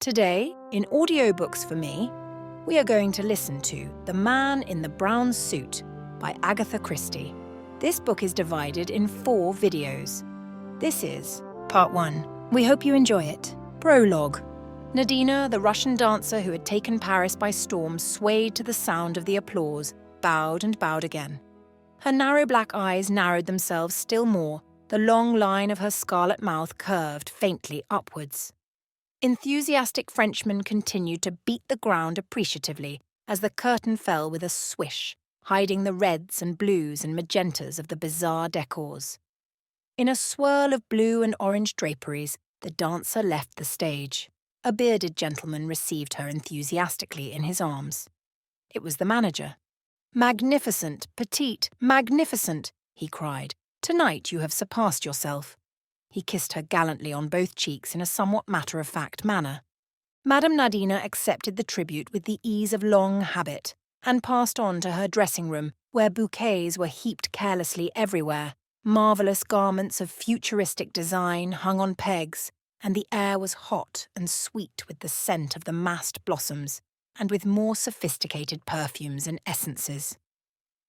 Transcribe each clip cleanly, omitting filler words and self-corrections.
Today, in Audiobooks for me, we are going to listen to The Man in the Brown Suit by Agatha Christie. This book is divided in 4 videos. This is Part 1. We hope you enjoy it. Prologue. Nadina, the Russian dancer who had taken Paris by storm, swayed to the sound of the applause, bowed and bowed again. Her narrow black eyes narrowed themselves still more, the long line of her scarlet mouth curved faintly upwards. Enthusiastic Frenchmen continued to beat the ground appreciatively as the curtain fell with a swish, hiding the reds and blues and magentas of the bizarre decors. In a swirl of blue and orange draperies, the dancer left the stage. A bearded gentleman received her enthusiastically in his arms. It was the manager. "Magnificent, petite, magnificent," he cried. "Tonight you have surpassed yourself." He kissed her gallantly on both cheeks in a somewhat matter-of-fact manner. Madame Nadina accepted the tribute with the ease of long habit and passed on to her dressing-room, where bouquets were heaped carelessly everywhere, marvellous garments of futuristic design hung on pegs, and the air was hot and sweet with the scent of the massed blossoms and with more sophisticated perfumes and essences.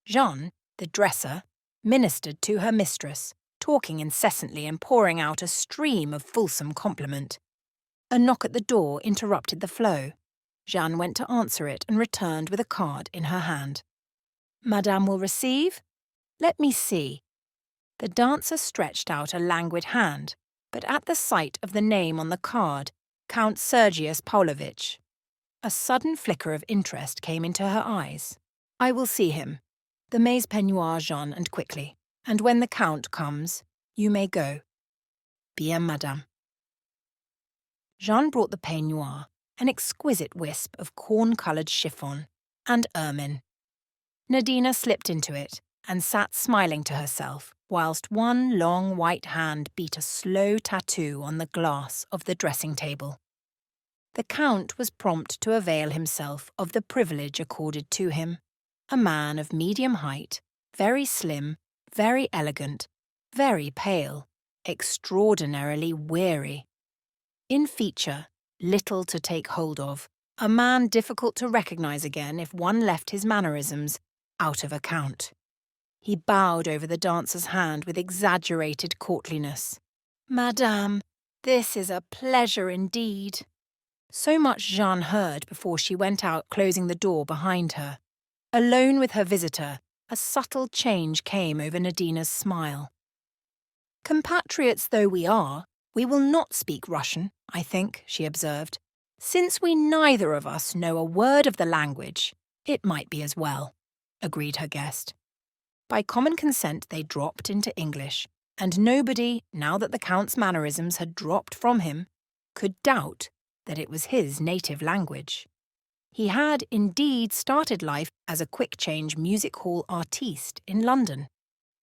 Jeanne, the dresser, ministered to her mistress, talking incessantly and pouring out a stream of fulsome compliment. A knock at the door interrupted the flow. Jeanne went to answer it and returned with a card in her hand. "Madame will receive? Let me see." The dancer stretched out a languid hand, but at the sight of the name on the card, Count Sergius Pavlovich, a sudden flicker of interest came into her eyes. "I will see him. The maize peignoir, Jeanne, and quickly. And when the Count comes, you may go." "Bien, madame." Jeanne brought the peignoir, an exquisite wisp of corn-coloured chiffon, and ermine. Nadina slipped into it and sat smiling to herself, whilst one long white hand beat a slow tattoo on the glass of the dressing-table. The Count was prompt to avail himself of the privilege accorded to him. A man of medium height, very slim, very elegant, very pale, extraordinarily weary. In feature, little to take hold of, a man difficult to recognise again if one left his mannerisms out of account. He bowed over the dancer's hand with exaggerated courtliness. "Madame, this is a pleasure indeed." So much Jeanne heard before she went out, closing the door behind her. Alone with her visitor, a subtle change came over Nadina's smile. "Compatriots though we are, we will not speak Russian, I think," she observed. "Since we neither of us know a word of the language, it might be as well," agreed her guest. By common consent they dropped into English, and nobody, now that the Count's mannerisms had dropped from him, could doubt that it was his native language. He had indeed started life as a quick-change music hall artiste in London.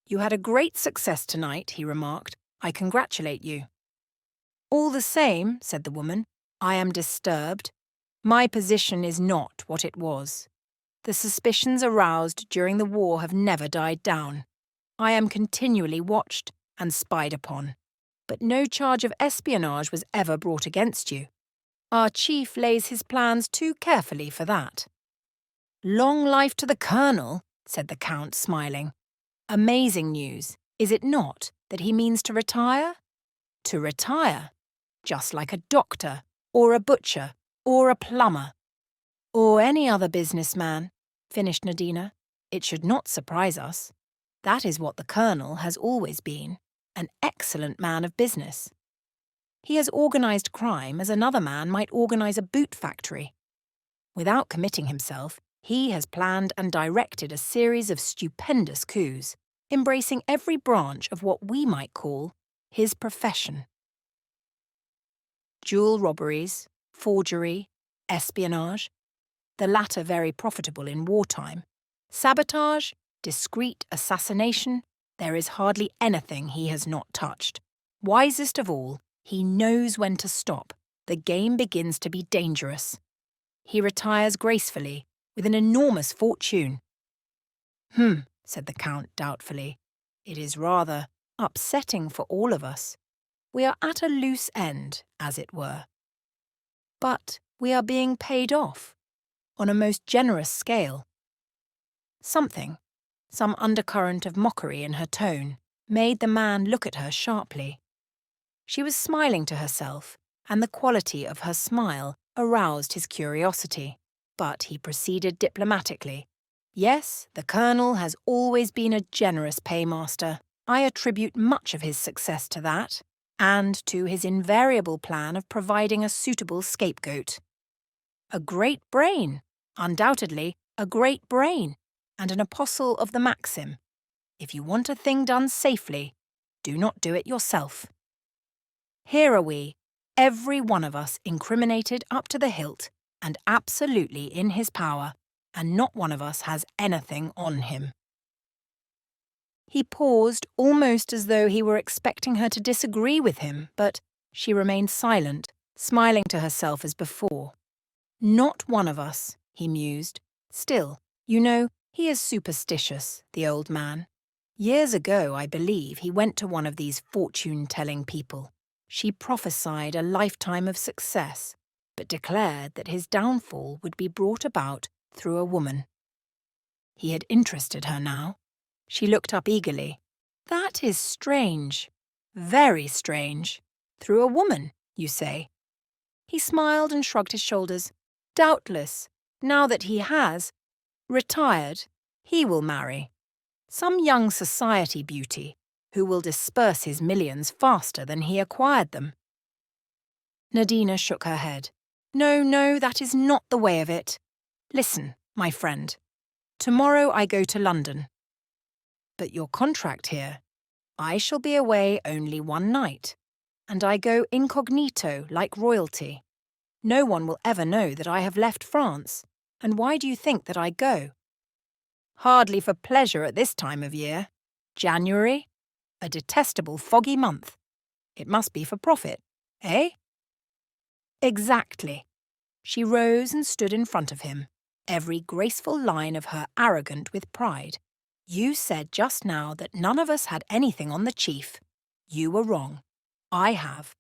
"You had a great success tonight," he remarked. "I congratulate you." "All the same," said the woman, "I am disturbed. My position is not what it was. The suspicions aroused during the war have never died down. I am continually watched and spied upon. But no charge of espionage was ever brought against you. Our chief lays his plans too carefully for that." "Long life to the Colonel," said the Count, smiling. "Amazing news, is it not, that he means to retire?" "To retire? Just like a doctor, or a butcher, or a plumber." "Or any other businessman," finished Nadina. "It should not surprise us. That is what the Colonel has always been, an excellent man of business. He has organised crime as another man might organise a boot factory. Without committing himself, he has planned and directed a series of stupendous coups, embracing every branch of what we might call his profession. Jewel robberies, forgery, espionage, the latter very profitable in wartime, sabotage, discreet assassination, there is hardly anything he has not touched. Wisest of all, he knows when to stop. The game begins to be dangerous. He retires gracefully, with an enormous fortune." Said the Count doubtfully. "It is rather upsetting for all of us. We are at a loose end, as it were." But we are being paid off, on a most generous scale. Some undercurrent of mockery in her tone, made the man look at her sharply. She was smiling to herself, and the quality of her smile aroused his curiosity. But he proceeded diplomatically. Yes, the Colonel has always been a generous paymaster. I attribute much of his success to that, and to his invariable plan of providing a suitable scapegoat. A great brain, undoubtedly a great brain, and an apostle of the maxim, if you want a thing done safely, do not do it yourself. Here are we, every one of us incriminated up to the hilt, and absolutely in his power, and not one of us has anything on him. He paused, almost as though he were expecting her to disagree with him, but she remained silent, smiling to herself as before. Not one of us, he mused. Still, you know, he is superstitious, the old man. Years ago, I believe, he went to one of these fortune-telling people. She prophesied a lifetime of success, but declared that his downfall would be brought about through a woman. He had interested her now. She looked up eagerly. That is strange. Very strange. Through a woman, you say? He smiled and shrugged his shoulders. Doubtless, now that he has retired, he will marry. Some young society beauty who will disperse his millions faster than he acquired them. Nadina shook her head. No, that is not the way of it. Listen, my friend. Tomorrow I go to London. But your contract here. I shall be away only one night, and I go incognito like royalty. No one will ever know that I have left France, and why do you think that I go? Hardly for pleasure at this time of year. January? A detestable foggy month. It must be for profit, eh? Exactly. She rose and stood in front of him, every graceful line of her arrogant with pride. You said just now that none of us had anything on the chief. You were wrong. I have.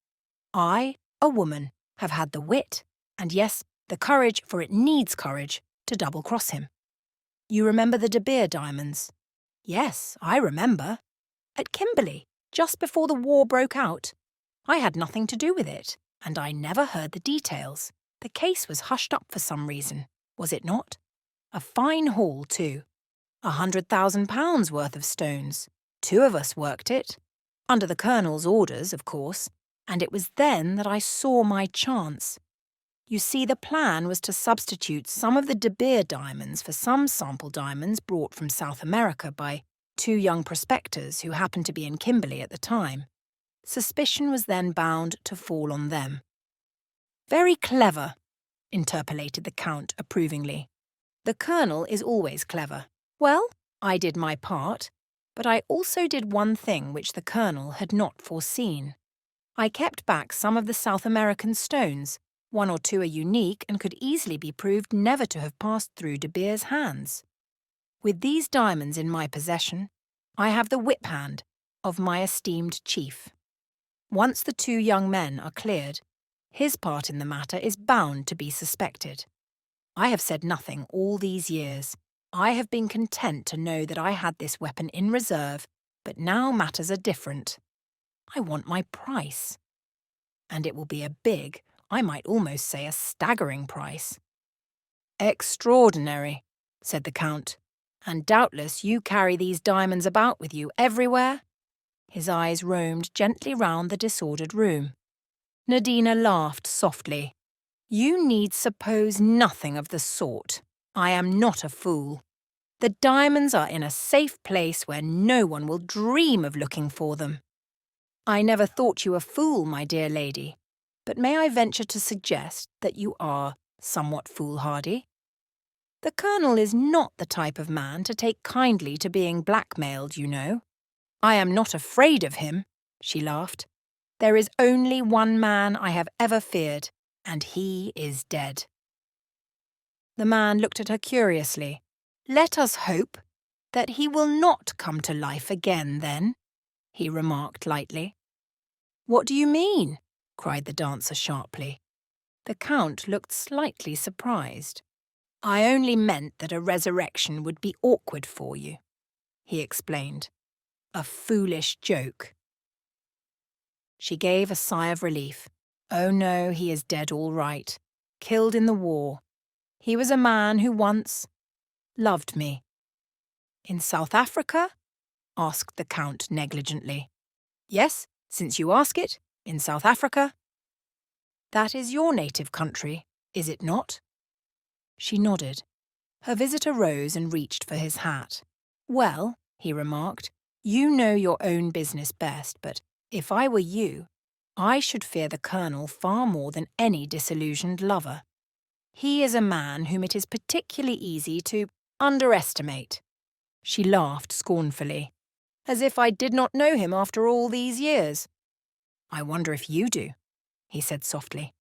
I, a woman, have had the wit, and yes, the courage, for it needs courage, to double-cross him. You remember the De Beer diamonds? Yes, I remember. At Kimberley, just before the war broke out. I had nothing to do with it, and I never heard the details. The case was hushed up for some reason, was it not? A fine haul, too. £100,000 worth of stones. 2 of us worked it. Under the Colonel's orders, of course, and it was then that I saw my chance. You see, the plan was to substitute some of the De Beer diamonds for some sample diamonds brought from South America by 2 young prospectors who happened to be in Kimberley at the time. Suspicion was then bound to fall on them. Very clever, interpolated the Count approvingly. The Colonel is always clever. Well, I did my part, but I also did one thing which the Colonel had not foreseen. I kept back some of the South American stones. 1 or 2 are unique and could easily be proved never to have passed through De Beer's hands. With these diamonds in my possession, I have the whip hand of my esteemed chief. Once the 2 young men are cleared, his part in the matter is bound to be suspected. I have said nothing all these years. I have been content to know that I had this weapon in reserve, but now matters are different. I want my price. And it will be a big, I might almost say a staggering price. Extraordinary, said the Count. And doubtless you carry these diamonds about with you everywhere? His eyes roamed gently round the disordered room. Nadina laughed softly. You need suppose nothing of the sort. I am not a fool. The diamonds are in a safe place where no one will dream of looking for them. I never thought you a fool, my dear lady, but may I venture to suggest that you are somewhat foolhardy? The Colonel is not the type of man to take kindly to being blackmailed, you know. I am not afraid of him, she laughed. There is only one man I have ever feared, and he is dead. The man looked at her curiously. Let us hope that he will not come to life again, then, he remarked lightly. What do you mean? Cried the dancer sharply. The Count looked slightly surprised. "I only meant that a resurrection would be awkward for you," he explained. "A foolish joke." She gave a sigh of relief. "Oh no, he is dead all right. Killed in the war. He was a man who once loved me." "In South Africa?" asked the Count negligently. "Yes, since you ask it, in South Africa." "That is your native country, is it not?" She nodded. Her visitor rose and reached for his hat. "Well," he remarked, "you know your own business best, but if I were you, I should fear the Colonel far more than any disillusioned lover. He is a man whom it is particularly easy to underestimate." She laughed scornfully. "As if I did not know him after all these years." "I wonder if you do," he said softly.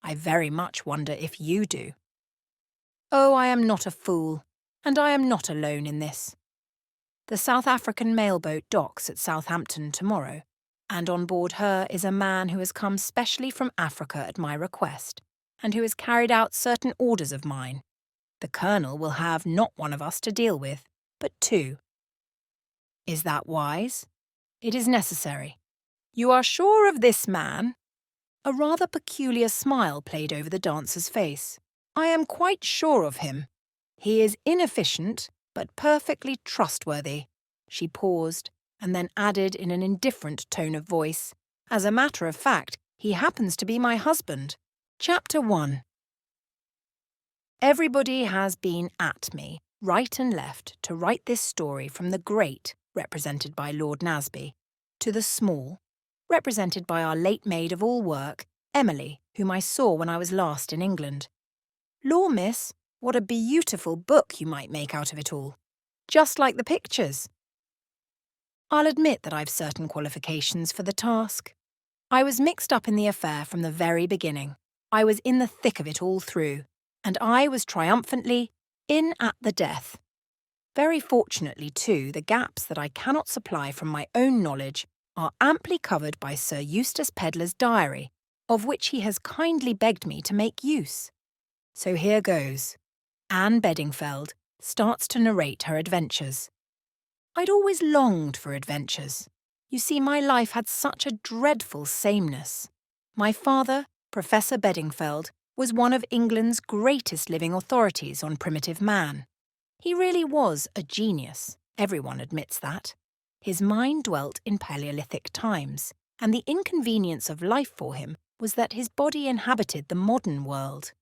"I very much wonder if you do." "Oh, I am not a fool, and I am not alone in this. The South African mailboat docks at Southampton tomorrow, and on board her is a man who has come specially from Africa at my request, and who has carried out certain orders of mine. The Colonel will have not one of us to deal with, but two." "Is that wise?" "It is necessary." "You are sure of this man?" A rather peculiar smile played over the dancer's face. "I am quite sure of him. He is inefficient, but perfectly trustworthy." She paused, and then added in an indifferent tone of voice, "As a matter of fact, he happens to be my husband." Chapter 1. Everybody has been at me, right and left, to write this story from the great, represented by Lord Nasby, to the small, represented by our late maid of all work, Emily, whom I saw when I was last in England. "Law, miss, what a beautiful book you might make out of it all. Just like the pictures." I'll admit that I've certain qualifications for the task. I was mixed up in the affair from the very beginning. I was in the thick of it all through, and I was triumphantly in at the death. Very fortunately, too, the gaps that I cannot supply from my own knowledge are amply covered by Sir Eustace Pedler's diary, of which he has kindly begged me to make use. So here goes. Anne Beddingfeld starts to narrate her adventures. I'd always longed for adventures. You see, my life had such a dreadful sameness. My father, Professor Beddingfeld, was one of England's greatest living authorities on primitive man. He really was a genius, everyone admits that. His mind dwelt in Paleolithic times, and the inconvenience of life for him was that his body inhabited the modern world.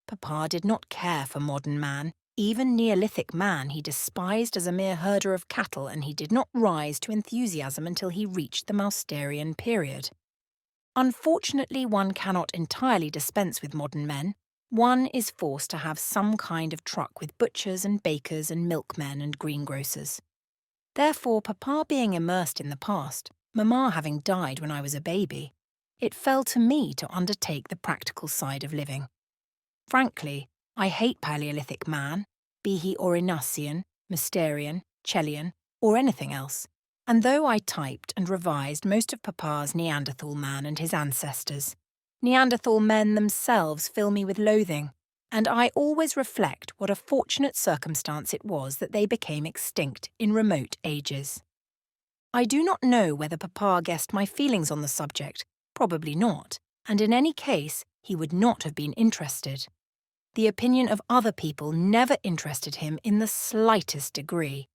Papa did not care for modern man. Even Neolithic man he despised as a mere herder of cattle, and he did not rise to enthusiasm until he reached the Mousterian period. Unfortunately, one cannot entirely dispense with modern men. One is forced to have some kind of truck with butchers and bakers and milkmen and greengrocers. Therefore, Papa being immersed in the past, Mamma having died when I was a baby, it fell to me to undertake the practical side of living. Frankly, I hate Paleolithic man, be he Aurignacian, Mousterian, Chelian, or anything else, and though I typed and revised most of Papa's Neanderthal man and his ancestors, Neanderthal men themselves fill me with loathing, and I always reflect what a fortunate circumstance it was that they became extinct in remote ages. I do not know whether Papa guessed my feelings on the subject, probably not, and in any case he would not have been interested. The opinion of other people never interested him in the slightest degree.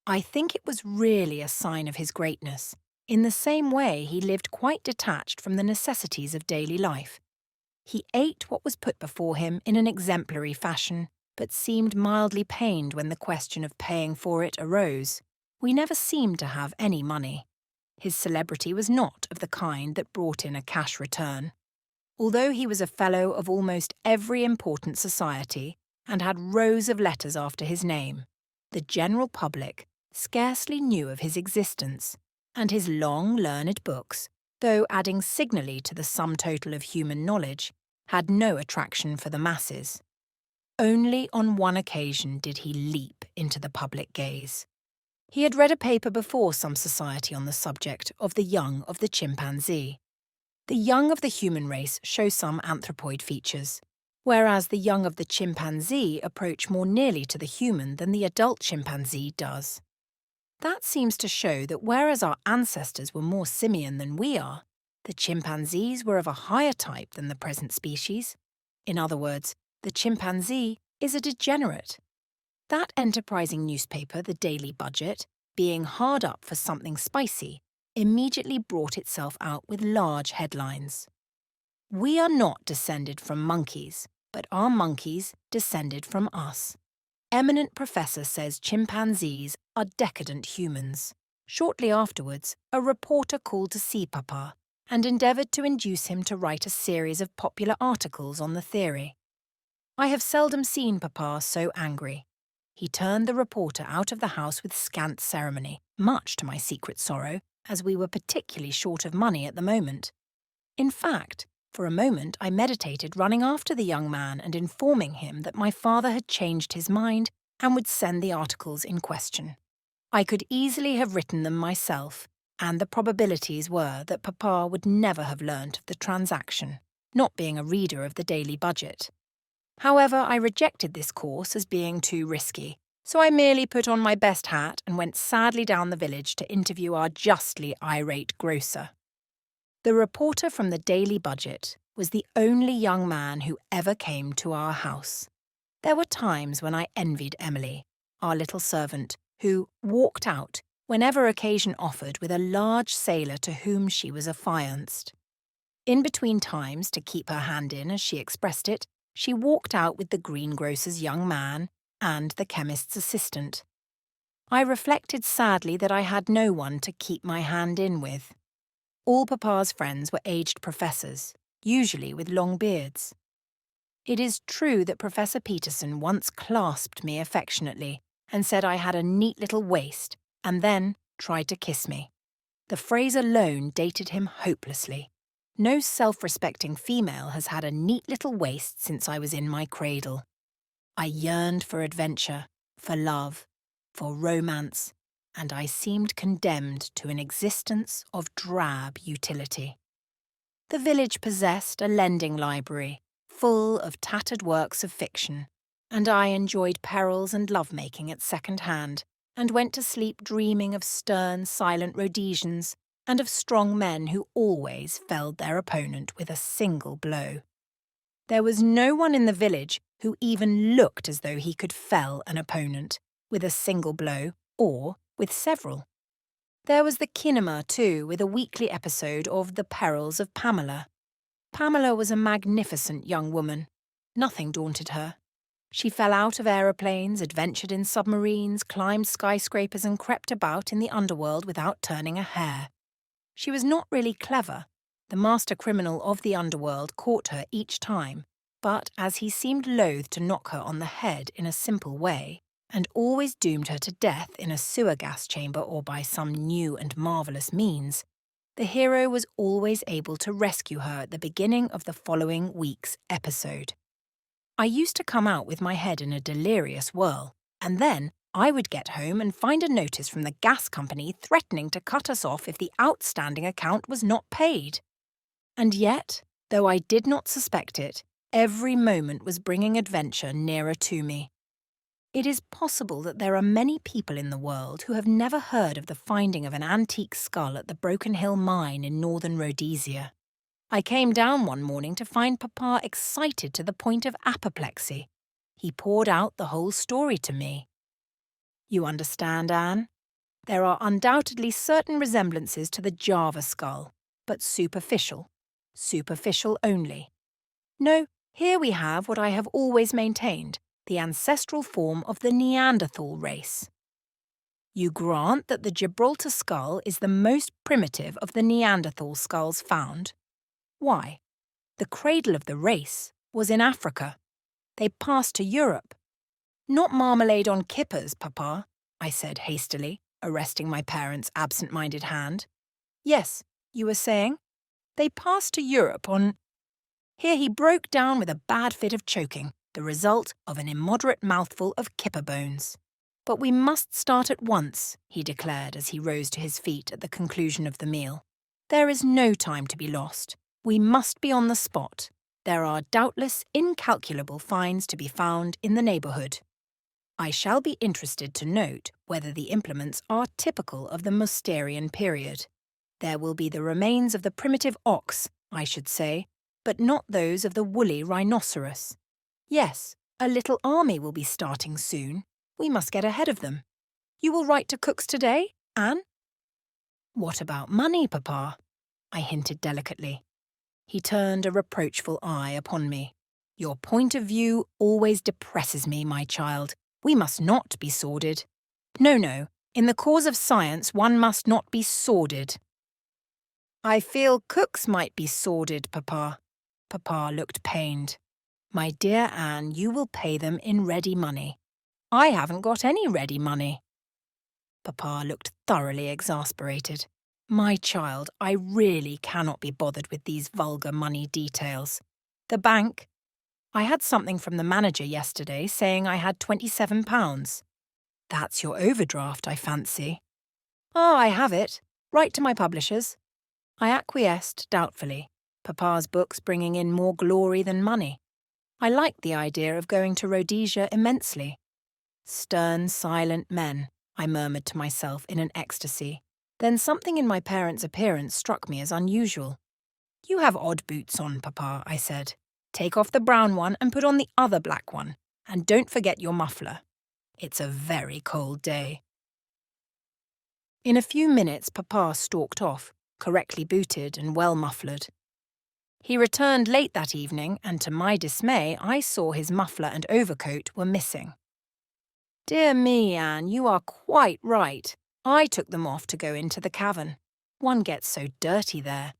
I think it was really a sign of his greatness. In the same way, he lived quite detached from the necessities of daily life. He ate what was put before him in an exemplary fashion, but seemed mildly pained when the question of paying for it arose. We never seemed to have any money. His celebrity was not of the kind that brought in a cash return. Although he was a fellow of almost every important society and had rows of letters after his name, the general public scarcely knew of his existence, and his long, learned books, though adding signally to the sum total of human knowledge, had no attraction for the masses. Only on one occasion did he leap into the public gaze. He had read a paper before some society on the subject of the young of the chimpanzee. The young of the human race show some anthropoid features, whereas the young of the chimpanzee approach more nearly to the human than the adult chimpanzee does. That seems to show that whereas our ancestors were more simian than we are, the chimpanzees were of a higher type than the present species. In other words, the chimpanzee is a degenerate. That enterprising newspaper, the Daily Budget, being hard up for something spicy, immediately brought itself out with large headlines. We are not descended from monkeys, but our monkeys descended from us. Eminent professor says chimpanzees are decadent humans. Shortly afterwards, a reporter called to see Papa and endeavoured to induce him to write a series of popular articles on the theory. I have seldom seen Papa so angry. He turned the reporter out of the house with scant ceremony, much to my secret sorrow, as we were particularly short of money at the moment. In fact, for a moment I meditated running after the young man and informing him that my father had changed his mind and would send the articles in question. I could easily have written them myself, and the probabilities were that Papa would never have learnt of the transaction, not being a reader of the Daily Budget. However, I rejected this course as being too risky, so I merely put on my best hat and went sadly down the village to interview our justly irate grocer. The reporter from the Daily Budget was the only young man who ever came to our house. There were times when I envied Emily, our little servant, who walked out whenever occasion offered with a large sailor to whom she was affianced. In between times, to keep her hand in, as she expressed it, she walked out with the greengrocer's young man and the chemist's assistant. I reflected sadly that I had no one to keep my hand in with. All Papa's friends were aged professors, usually with long beards. It is true that Professor Peterson once clasped me affectionately and said I had a neat little waist, and then tried to kiss me. The phrase alone dated him hopelessly. No self-respecting female has had a neat little waist since I was in my cradle. I yearned for adventure, for love, for romance, and I seemed condemned to an existence of drab utility. The village possessed a lending library, full of tattered works of fiction, and I enjoyed perils and love-making at second hand, and went to sleep dreaming of stern, silent Rhodesians, and of strong men who always felled their opponent with a single blow. There was no one in the village who even looked as though he could fell an opponent with a single blow or with several. There was the kinema, too, with a weekly episode of The Perils of Pamela. Pamela was a magnificent young woman. Nothing daunted her. She fell out of aeroplanes, adventured in submarines, climbed skyscrapers and crept about in the underworld without turning a hair. She was not really clever. The master criminal of the underworld caught her each time, but as he seemed loath to knock her on the head in a simple way, and always doomed her to death in a sewer gas chamber or by some new and marvellous means, the hero was always able to rescue her at the beginning of the following week's episode. I used to come out with my head in a delirious whirl, and then I would get home and find a notice from the gas company threatening to cut us off if the outstanding account was not paid. And yet, though I did not suspect it, every moment was bringing adventure nearer to me. It is possible that there are many people in the world who have never heard of the finding of an antique skull at the Broken Hill mine in northern Rhodesia. I came down one morning to find Papa excited to the point of apoplexy. He poured out the whole story to me. You understand, Anne? There are undoubtedly certain resemblances to the Java skull, but superficial. Superficial only. No, here we have what I have always maintained, the ancestral form of the Neanderthal race. You grant that the Gibraltar skull is the most primitive of the Neanderthal skulls found. Why? The cradle of the race was in Africa. They passed to Europe. Not marmalade on kippers, Papa, I said hastily, arresting my parents' absent-minded hand. Yes, you were saying? They passed to Europe on... Here he broke down with a bad fit of choking, the result of an immoderate mouthful of kipper bones. But we must start at once, he declared as he rose to his feet at the conclusion of the meal. There is no time to be lost. We must be on the spot. There are doubtless incalculable finds to be found in the neighbourhood. I shall be interested to note whether the implements are typical of the Mousterian period. There will be the remains of the primitive ox, I should say, but not those of the woolly rhinoceros. Yes, a little army will be starting soon. We must get ahead of them. You will write to Cook's today, Anne? What about money, Papa? I hinted delicately. He turned a reproachful eye upon me. Your point of view always depresses me, my child. We must not be sordid. No, in the cause of science one must not be sordid. I feel Cook's might be sordid, Papa. Papa looked pained. My dear Anne, you will pay them in ready money. I haven't got any ready money. Papa looked thoroughly exasperated. My child, I really cannot be bothered with these vulgar money details. The bank. I had something from the manager yesterday saying I had £27. That's your overdraft, I fancy. Oh, I have it. Write to my publishers. I acquiesced doubtfully, Papa's books bringing in more glory than money. I liked the idea of going to Rhodesia immensely. Stern, silent men, I murmured to myself in an ecstasy. Then something in my parents' appearance struck me as unusual. You have odd boots on, Papa, I said. Take off the brown one and put on the other black one, and don't forget your muffler. It's a very cold day. In a few minutes, Papa stalked off, correctly booted and well mufflered. He returned late that evening, and to my dismay, I saw his muffler and overcoat were missing. Dear me, Anne, you are quite right. I took them off to go into the cavern. One gets so dirty there.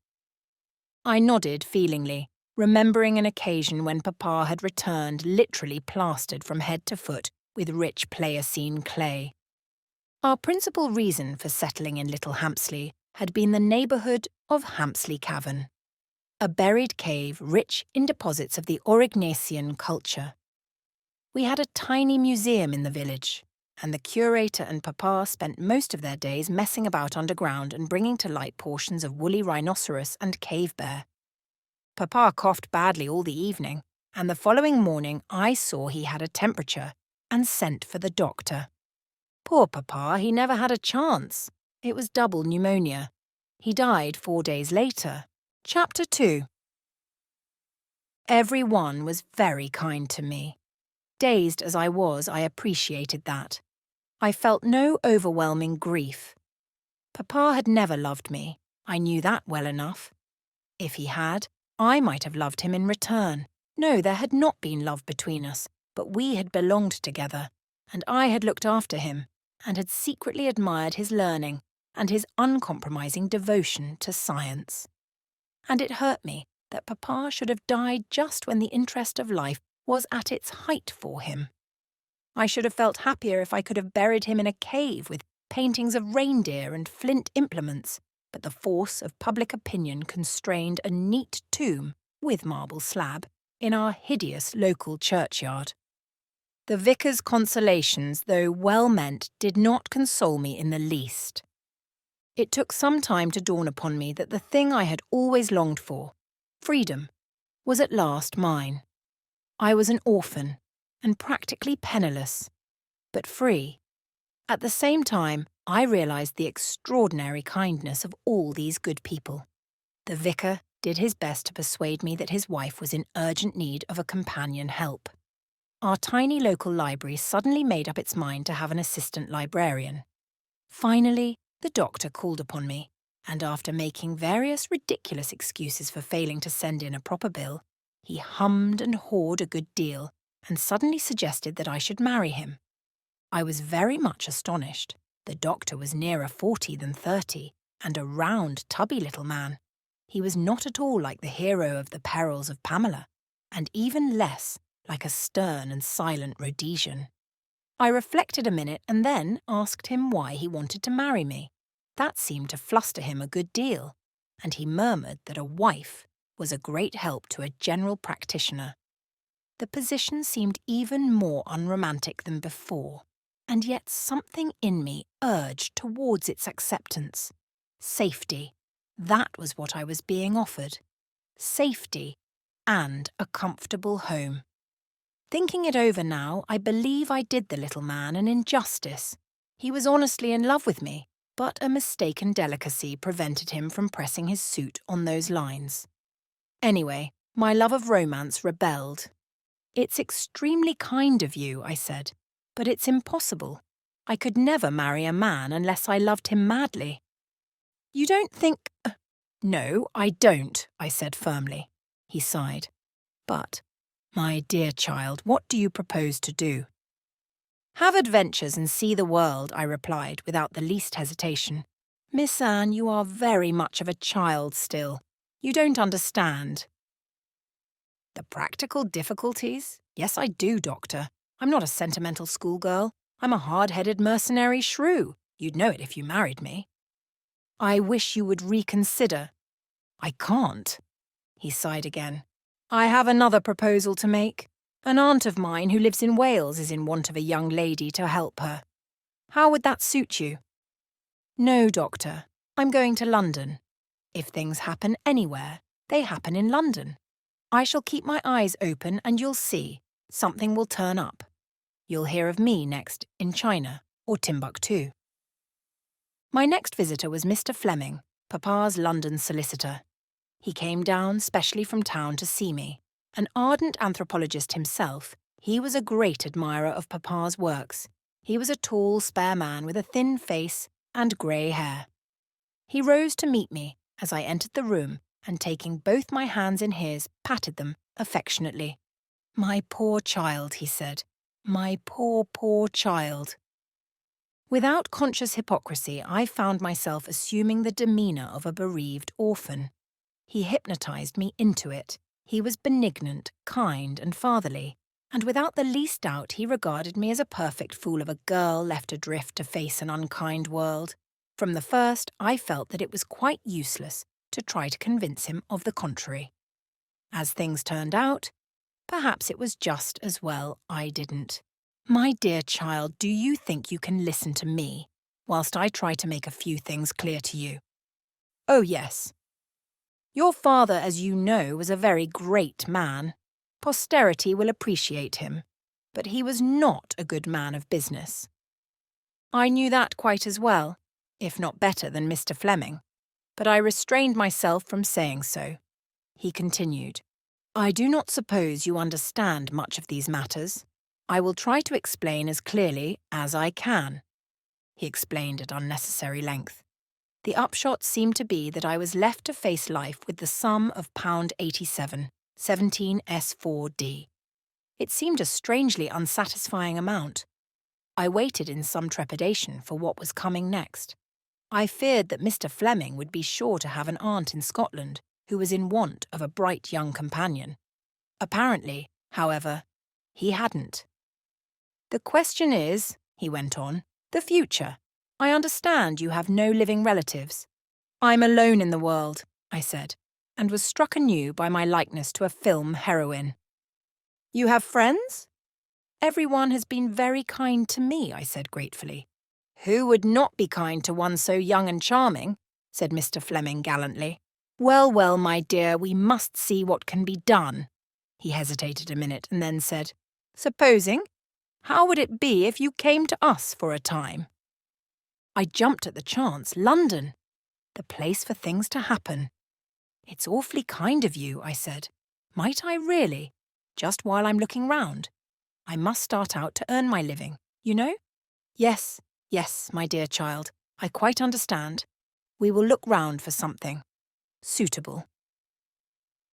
I nodded feelingly, remembering an occasion when Papa had returned literally plastered from head to foot with rich Pliocene clay. Our principal reason for settling in Little Hampsley had been the neighbourhood of Hampsley Cavern, a buried cave rich in deposits of the Aurignacian culture. We had a tiny museum in the village, and the curator and Papa spent most of their days messing about underground and bringing to light portions of woolly rhinoceros and cave bear. Papa coughed badly all the evening, and the following morning I saw he had a temperature and sent for the doctor. Poor Papa, he never had a chance. It was double pneumonia. He died 4 days later. Chapter 2. Every one was very kind to me. Dazed as I was, I appreciated that. I felt no overwhelming grief. Papa had never loved me. I knew that well enough. If he had, I might have loved him in return. No, there had not been love between us, but we had belonged together, and I had looked after him, and had secretly admired his learning and his uncompromising devotion to science. And it hurt me that Papa should have died just when the interest of life was at its height for him. I should have felt happier if I could have buried him in a cave with paintings of reindeer and flint implements, but the force of public opinion constrained a neat tomb, with marble slab, in our hideous local churchyard. The vicar's consolations, though well-meant, did not console me in the least. It took some time to dawn upon me that the thing I had always longed for, freedom, was at last mine. I was an orphan, and practically penniless, but free. At the same time, I realised the extraordinary kindness of all these good people. The vicar did his best to persuade me that his wife was in urgent need of a companion help. Our tiny local library suddenly made up its mind to have an assistant librarian. Finally, the doctor called upon me, and after making various ridiculous excuses for failing to send in a proper bill, he hummed and hawed a good deal, and suddenly suggested that I should marry him. I was very much astonished. The doctor was nearer 40 than 30, and a round, tubby little man. He was not at all like the hero of The Perils of Pamela, and even less like a stern and silent Rhodesian. I reflected a minute and then asked him why he wanted to marry me. That seemed to fluster him a good deal, and he murmured that a wife was a great help to a general practitioner. The position seemed even more unromantic than before, and yet something in me urged towards its acceptance. Safety. That was what I was being offered. safety, and a comfortable home. Thinking it over now, I believe I did the little man an injustice. He was honestly in love with me, but a mistaken delicacy prevented him from pressing his suit on those lines. Anyway, my love of romance rebelled. "It's extremely kind of you," I said, "but it's impossible. I could never marry a man unless I loved him madly." "You don't think—" "No, I don't," I said firmly. He sighed. "But, my dear child, what do you propose to do?" "Have adventures and see the world," I replied without the least hesitation. "Miss Anne, you are very much of a child still. You don't understand." "The practical difficulties? Yes, I do, Doctor. I'm not a sentimental schoolgirl. I'm a hard-headed mercenary shrew. You'd know it if you married me." "I wish you would reconsider." "I can't." He sighed again. "I have another proposal to make. An aunt of mine who lives in Wales is in want of a young lady to help her. How would that suit you?" "No, Doctor. I'm going to London. If things happen anywhere, they happen in London. I shall keep my eyes open and you'll see. Something will turn up. You'll hear of me next in China or Timbuktu." My next visitor was Mr. Fleming, Papa's London solicitor. He came down specially from town to see me. An ardent anthropologist himself, he was a great admirer of Papa's works. He was a tall, spare man with a thin face and grey hair. He rose to meet me as I entered the room and, taking both my hands in his, patted them affectionately. "My poor child," he said. "My poor, poor child." Without conscious hypocrisy, I found myself assuming the demeanour of a bereaved orphan. He hypnotised me into it. He was benignant, kind, and fatherly, and without the least doubt he regarded me as a perfect fool of a girl left adrift to face an unkind world. From the first, I felt that it was quite useless to try to convince him of the contrary. As things turned out, perhaps it was just as well I didn't. "My dear child, do you think you can listen to me, whilst I try to make a few things clear to you?" "Oh, yes. Your father, as you know, was a very great man. Posterity will appreciate him, but he was not a good man of business." I knew that quite as well, if not better than Mr. Fleming, but I restrained myself from saying so. He continued, "I do not suppose you understand much of these matters. I will try to explain as clearly as I can." He explained at unnecessary length. The upshot seemed to be that I was left to face life with the sum of £87, 17s4d. It seemed a strangely unsatisfying amount. I waited in some trepidation for what was coming next. I feared that Mr. Fleming would be sure to have an aunt in Scotland who was in want of a bright young companion. Apparently, however, he hadn't. "The question is," he went on, "the future. I understand you have no living relatives." "I'm alone in the world," I said, and was struck anew by my likeness to a film heroine. "You have friends?" "Everyone has been very kind to me," I said gratefully. "Who would not be kind to one so young and charming?" said Mr. Fleming gallantly. "Well, well, my dear, we must see what can be done." He hesitated a minute and then said, "Supposing? How would it be if you came to us for a time?" I jumped at the chance. London! The place for things to happen. "It's awfully kind of you," I said. "Might I really? Just while I'm looking round. I must start out to earn my living, you know?" "Yes, yes, my dear child, I quite understand. We will look round for something suitable."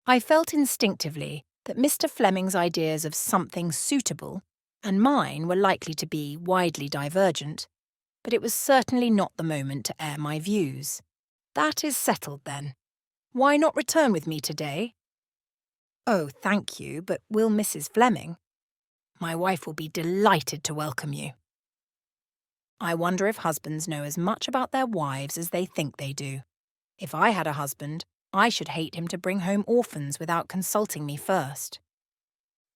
I felt instinctively that Mr. Fleming's ideas of something suitable and mine were likely to be widely divergent, but it was certainly not the moment to air my views. "That is settled, then. Why not return with me today?" "Oh, thank you, but will Mrs. Fleming?" "My wife will be delighted to welcome you." I wonder if husbands know as much about their wives as they think they do. If I had a husband, I should hate him to bring home orphans without consulting me first.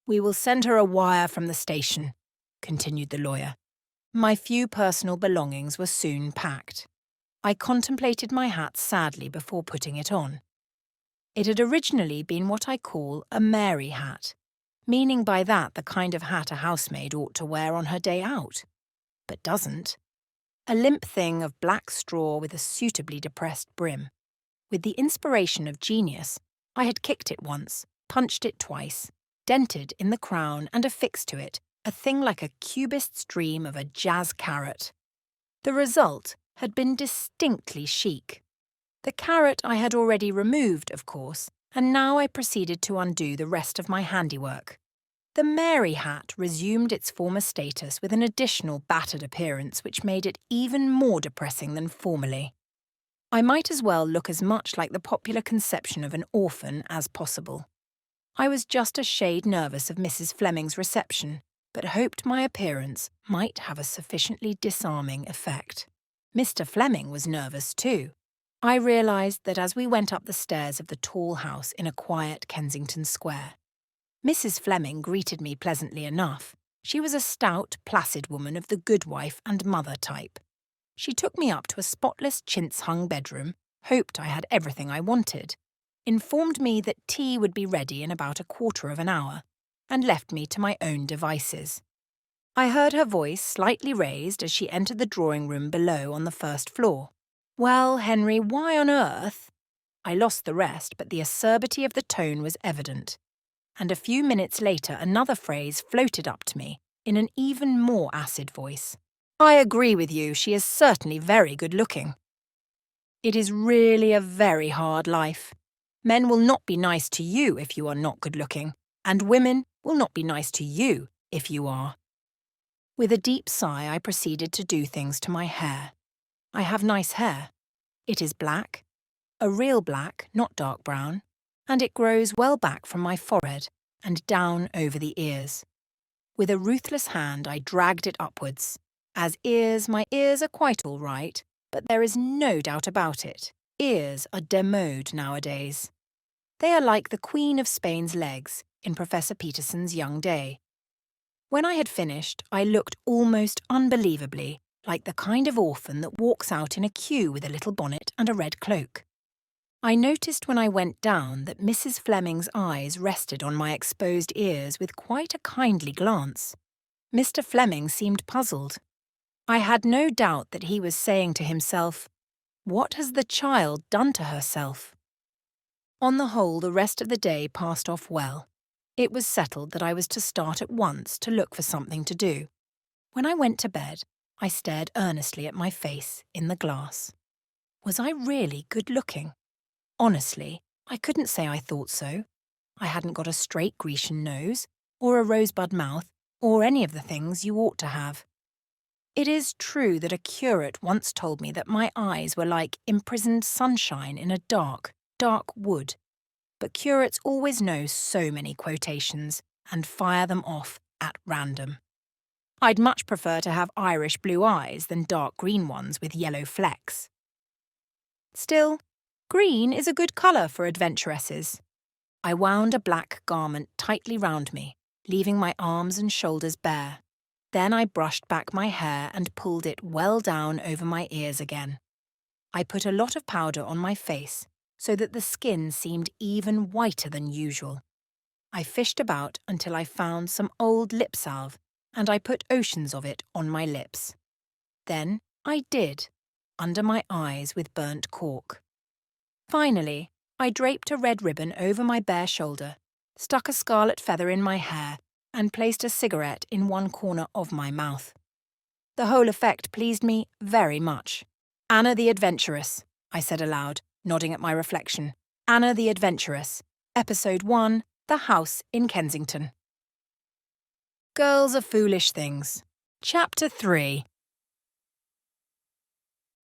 "We will send her a wire from the station," continued the lawyer. My few personal belongings were soon packed. I contemplated my hat sadly before putting it on. It had originally been what I call a Mary hat, meaning by that the kind of hat a housemaid ought to wear on her day out, but doesn't. A limp thing of black straw with a suitably depressed brim. With the inspiration of genius, I had kicked it once, punched it twice, dented in the crown and affixed to it a thing like a cubist's dream of a jazz carrot. The result had been distinctly chic. The carrot I had already removed, of course, and now I proceeded to undo the rest of my handiwork. The Mary hat resumed its former status with an additional battered appearance which made it even more depressing than formerly. I might as well look as much like the popular conception of an orphan as possible. I was just a shade nervous of Mrs. Fleming's reception, but hoped my appearance might have a sufficiently disarming effect. Mr. Fleming was nervous too. I realised that as we went up the stairs of the tall house in a quiet Kensington Square. Mrs. Fleming greeted me pleasantly enough. She was a stout, placid woman of the good wife and mother type. She took me up to a spotless chintz-hung bedroom, hoped I had everything I wanted, informed me that tea would be ready in about a quarter of an hour, and left me to my own devices. I heard her voice slightly raised as she entered the drawing-room below on the first floor. "Well, Henry, why on earth—" I lost the rest, but the acerbity of the tone was evident. And a few minutes later another phrase floated up to me in an even more acid voice. "I agree with you, she is certainly very good-looking." It is really a very hard life. Men will not be nice to you if you are not good-looking, and women will not be nice to you if you are. With a deep sigh, I proceeded to do things to my hair. I have nice hair. It is black, a real black, not dark brown, and it grows well back from my forehead and down over the ears. With a ruthless hand, I dragged it upwards. My ears are quite all right, but there is no doubt about it. Ears are démodé nowadays. They are like the Queen of Spain's legs in Professor Peterson's young day. When I had finished, I looked almost unbelievably like the kind of orphan that walks out in a queue with a little bonnet and a red cloak. I noticed when I went down that Mrs. Fleming's eyes rested on my exposed ears with quite a kindly glance. Mr. Fleming seemed puzzled. I had no doubt that he was saying to himself, "What has the child done to herself?" On the whole, the rest of the day passed off well. It was settled that I was to start at once to look for something to do. When I went to bed, I stared earnestly at my face in the glass. Was I really good-looking? Honestly, I couldn't say I thought so. I hadn't got a straight Grecian nose, or a rosebud mouth, or any of the things you ought to have. It is true that a curate once told me that my eyes were like imprisoned sunshine in a dark, dark wood. But curates always know so many quotations and fire them off at random. I'd much prefer to have Irish blue eyes than dark green ones with yellow flecks. Still, green is a good colour for adventuresses. I wound a black garment tightly round me, leaving my arms and shoulders bare. Then I brushed back my hair and pulled it well down over my ears again. I put a lot of powder on my face, so that the skin seemed even whiter than usual. I fished about until I found some old lip salve, and I put oceans of it on my lips. Then I did, under my eyes with burnt cork. Finally, I draped a red ribbon over my bare shoulder, stuck a scarlet feather in my hair, and placed a cigarette in one corner of my mouth. The whole effect pleased me very much. "Anna the Adventuress," I said aloud, nodding at my reflection. "Anna the Adventuress, Episode 1, The House in Kensington." Girls are foolish things. Chapter 3.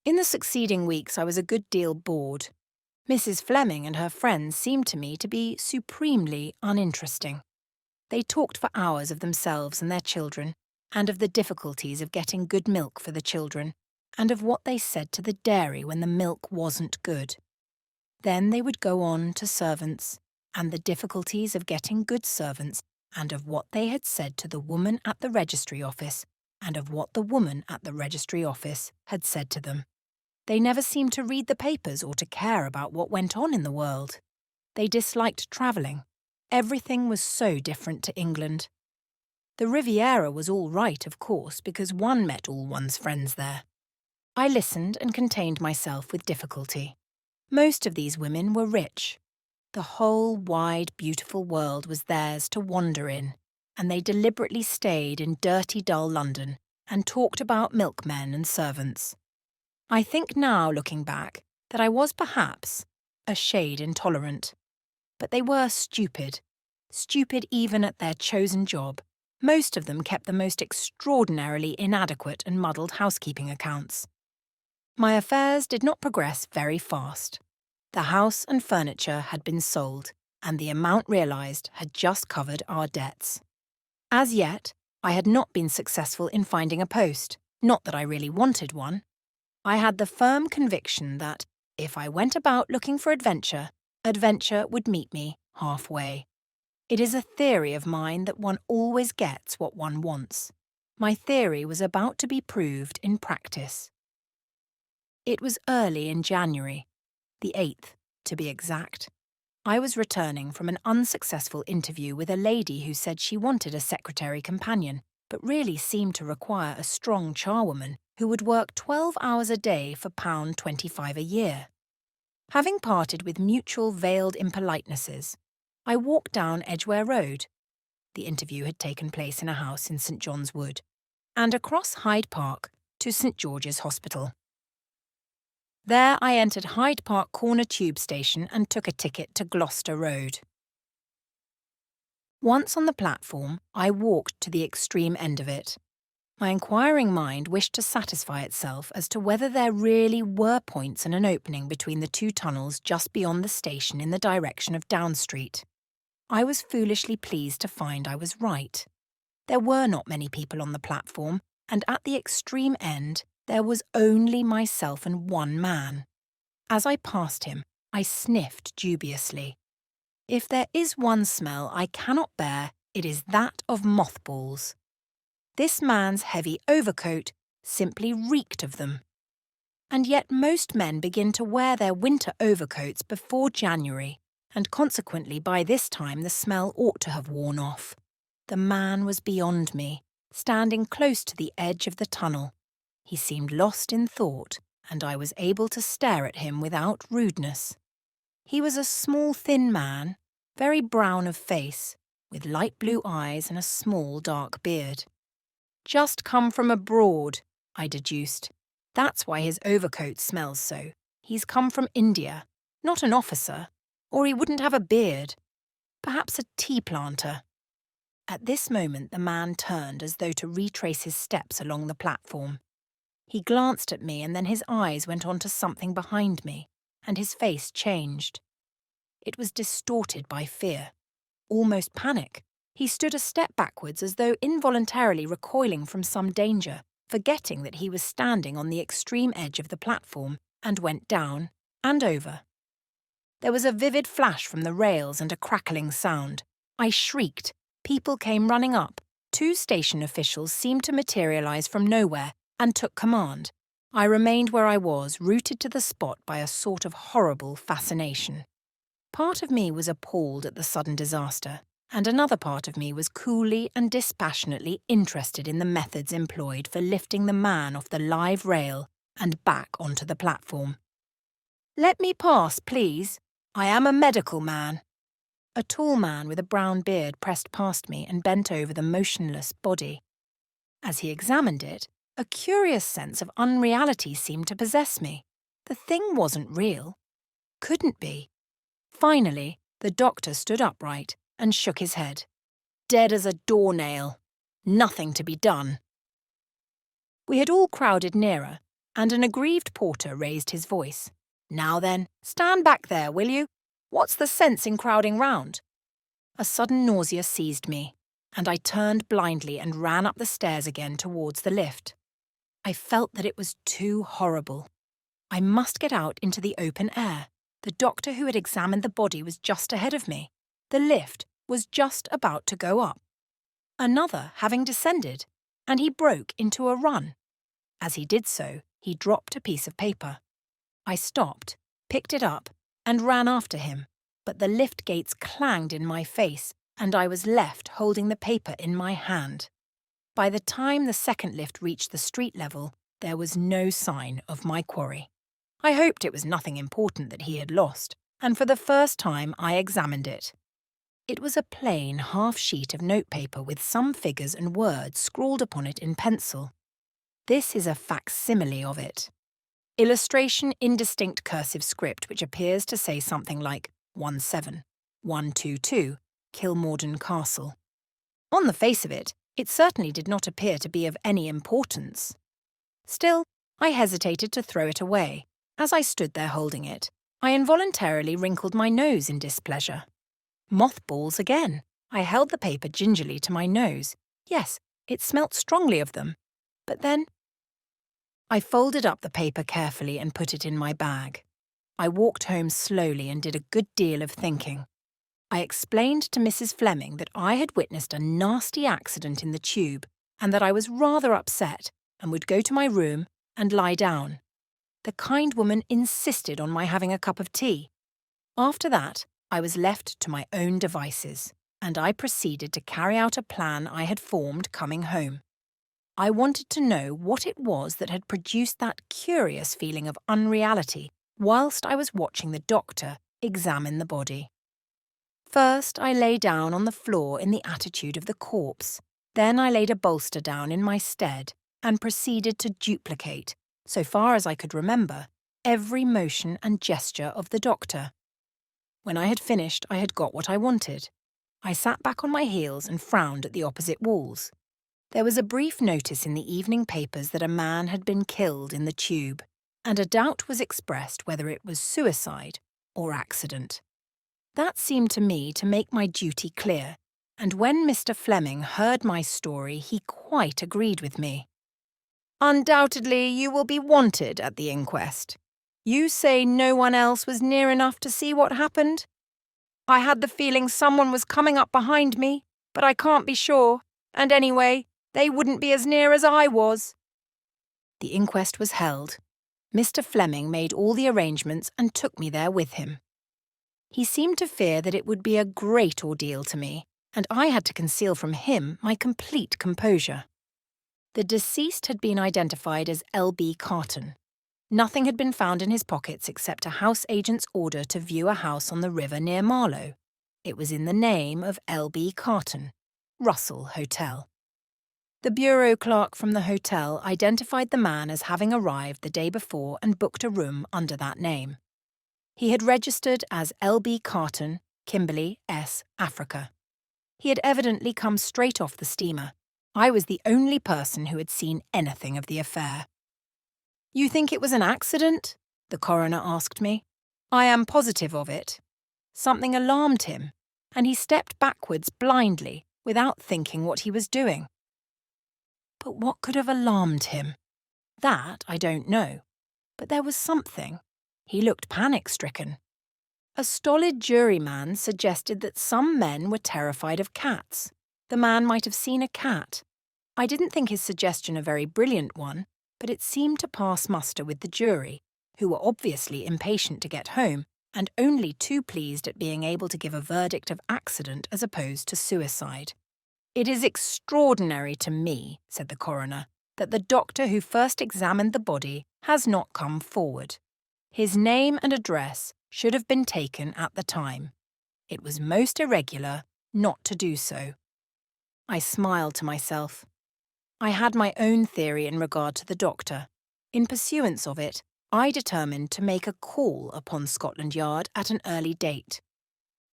In the succeeding weeks I was a good deal bored. Mrs. Fleming and her friends seemed to me to be supremely uninteresting. They talked for hours of themselves and their children, and of the difficulties of getting good milk for the children, and of what they said to the dairy when the milk wasn't good. Then they would go on to servants, and the difficulties of getting good servants, and of what they had said to the woman at the registry office, and of what the woman at the registry office had said to them. They never seemed to read the papers or to care about what went on in the world. They disliked travelling. Everything was so different to England. The Riviera was all right, of course, because one met all one's friends there. I listened and contained myself with difficulty. Most of these women were rich. The whole wide, beautiful world was theirs to wander in, and they deliberately stayed in dirty, dull London and talked about milkmen and servants. I think now, looking back, that I was perhaps a shade intolerant. But they were stupid even at their chosen job. Most of them kept the most extraordinarily inadequate and muddled housekeeping accounts. My affairs did not progress very fast. The house and furniture had been sold, and the amount realised had just covered our debts. As yet, I had not been successful in finding a post, not that I really wanted one. I had the firm conviction that, if I went about looking for adventure, adventure would meet me halfway. It is a theory of mine that one always gets what one wants. My theory was about to be proved in practice. It was early in January, the 8th, to be exact. I was returning from an unsuccessful interview with a lady who said she wanted a secretary companion, but really seemed to require a strong charwoman who would work 12 hours a day for £25 a year. Having parted with mutual veiled impolitenesses, I walked down Edgware Road. The interview had taken place in a house in St John's Wood, and across Hyde Park to St George's Hospital. There I entered Hyde Park Corner Tube Station and took a ticket to Gloucester Road. Once on the platform, I walked to the extreme end of it. My inquiring mind wished to satisfy itself as to whether there really were points and an opening between the two tunnels just beyond the station in the direction of Down Street. I was foolishly pleased to find I was right. There were not many people on the platform, and at the extreme end, there was only myself and one man. As I passed him, I sniffed dubiously. If there is one smell I cannot bear, it is that of mothballs. This man's heavy overcoat simply reeked of them. And yet most men begin to wear their winter overcoats before January, and consequently by this time the smell ought to have worn off. The man was beyond me, standing close to the edge of the tunnel. He seemed lost in thought, and I was able to stare at him without rudeness. He was a small, thin man, very brown of face, with light blue eyes and a small, dark beard. Just come from abroad, I deduced. That's why his overcoat smells so. He's come from India, not an officer, or he wouldn't have a beard. Perhaps a tea planter. At this moment the man turned as though to retrace his steps along the platform. He glanced at me and then his eyes went on to something behind me, and his face changed. It was distorted by fear, almost panic. He stood a step backwards as though involuntarily recoiling from some danger, forgetting that he was standing on the extreme edge of the platform, and went down and over. There was a vivid flash from the rails and a crackling sound. I shrieked. People came running up. 2 station officials seemed to materialise from nowhere and took command. I remained where I was, rooted to the spot by a sort of horrible fascination. Part of me was appalled at the sudden disaster, and another part of me was coolly and dispassionately interested in the methods employed for lifting the man off the live rail and back onto the platform. "Let me pass, please. I am a medical man." A tall man with a brown beard pressed past me and bent over the motionless body. As he examined it, a curious sense of unreality seemed to possess me. The thing wasn't real. Couldn't be. Finally, the doctor stood upright and shook his head. Dead as a doornail. Nothing to be done. We had all crowded nearer, and an aggrieved porter raised his voice. "Now then, stand back there, will you? What's the sense in crowding round?" A sudden nausea seized me, and I turned blindly and ran up the stairs again towards the lift. I felt that it was too horrible. I must get out into the open air. The doctor who had examined the body was just ahead of me. The lift was just about to go up. Another having descended, and he broke into a run. As he did so, he dropped a piece of paper. I stopped, picked it up, and ran after him. but the lift gates clanged in my face and I was left holding the paper in my hand. By the time the second lift reached the street level, there was no sign of my quarry. I hoped it was nothing important that he had lost, and for the first time I examined it. It was a plain half-sheet of notepaper with some figures and words scrawled upon it in pencil. This is a facsimile of it. Illustration indistinct cursive script which appears to say something like 17122 Kilmorden Castle. On the face of it, it certainly did not appear to be of any importance. Still, I hesitated to throw it away. As I stood there holding it, I involuntarily wrinkled my nose in displeasure. Mothballs again. I held the paper gingerly to my nose. Yes, it smelt strongly of them. But then I folded up the paper carefully and put it in my bag. I walked home slowly and did a good deal of thinking. I explained to Mrs. Fleming that I had witnessed a nasty accident in the tube and that I was rather upset and would go to my room and lie down. The kind woman insisted on my having a cup of tea. After that, I was left to my own devices, and I proceeded to carry out a plan I had formed coming home. I wanted to know what it was that had produced that curious feeling of unreality whilst I was watching the doctor examine the body. First, I lay down on the floor in the attitude of the corpse. Then I laid a bolster down in my stead and proceeded to duplicate, so far as I could remember, every motion and gesture of the doctor. When I had finished, I had got what I wanted. I sat back on my heels and frowned at the opposite walls. There was a brief notice in the evening papers that a man had been killed in the tube, and a doubt was expressed whether it was suicide or accident. That seemed to me to make my duty clear, and when Mr. Fleming heard my story, he quite agreed with me. "Undoubtedly you will be wanted at the inquest. You say no one else was near enough to see what happened? I had the feeling someone was coming up behind me, but I can't be sure, and anyway, they wouldn't be as near as I was." The inquest was held. Mr. Fleming made all the arrangements and took me there with him. He seemed to fear that it would be a great ordeal to me, and I had to conceal from him my complete composure. The deceased had been identified as L.B. Carton. Nothing had been found in his pockets except a house agent's order to view a house on the river near Marlow. It was in the name of L.B. Carton, Russell Hotel. The bureau clerk from the hotel identified the man as having arrived the day before and booked a room under that name. He had registered as L.B. Carton, Kimberley, S., Africa. He had evidently come straight off the steamer. I was the only person who had seen anything of the affair. "You think it was an accident?" the coroner asked me. "I am positive of it. Something alarmed him, and he stepped backwards blindly, without thinking what he was doing." But what could have alarmed him? That I don't know. But there was something. He looked panic-stricken. A stolid juryman suggested that some men were terrified of cats. The man might have seen a cat. I didn't think his suggestion a very brilliant one, but it seemed to pass muster with the jury, who were obviously impatient to get home and only too pleased at being able to give a verdict of accident as opposed to suicide. "It is extraordinary to me," said the coroner, "that the doctor who first examined the body has not come forward. His name and address should have been taken at the time. It was most irregular not to do so." I smiled to myself. I had my own theory in regard to the doctor. In pursuance of it, I determined to make a call upon Scotland Yard at an early date.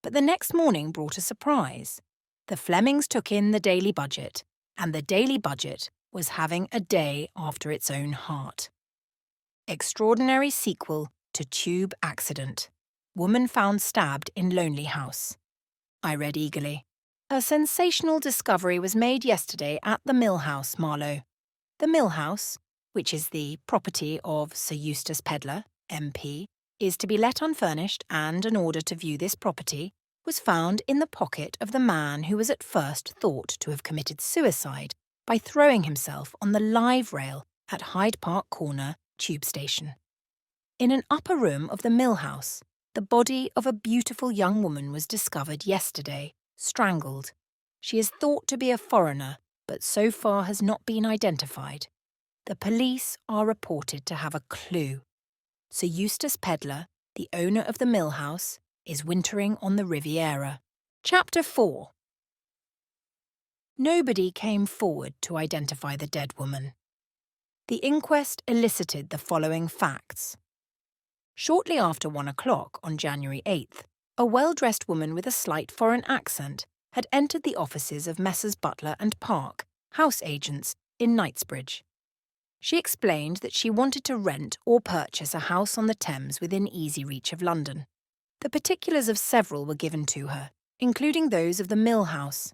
But the next morning brought a surprise. The Flemings took in the daily budget, and the daily budget was having a day after its own heart. Extraordinary sequel to tube accident. Woman found stabbed in lonely house. I read eagerly. A sensational discovery was made yesterday at the Mill House, Marlow. The Mill House, which is the property of Sir Eustace Pedlar, MP, is to be let unfurnished, and an order to view this property was found in the pocket of the man who was at first thought to have committed suicide by throwing himself on the live rail at Hyde Park Corner Tube Station. In an upper room of the Mill House, The body of a beautiful young woman was discovered yesterday, strangled. She is thought to be a foreigner, but so far has not been identified. The police are reported to have a clue. Sir Eustace Pedlar, the owner of the mill house, is wintering on the Riviera. Chapter 4. Nobody came forward to identify the dead woman. The inquest elicited the following facts. Shortly after 1 o'clock on January 8th, a well-dressed woman with a slight foreign accent had entered the offices of Messrs. Butler and Park, house agents, in Knightsbridge. She explained that she wanted to rent or purchase a house on the Thames within easy reach of London. The particulars of several were given to her, including those of the mill house.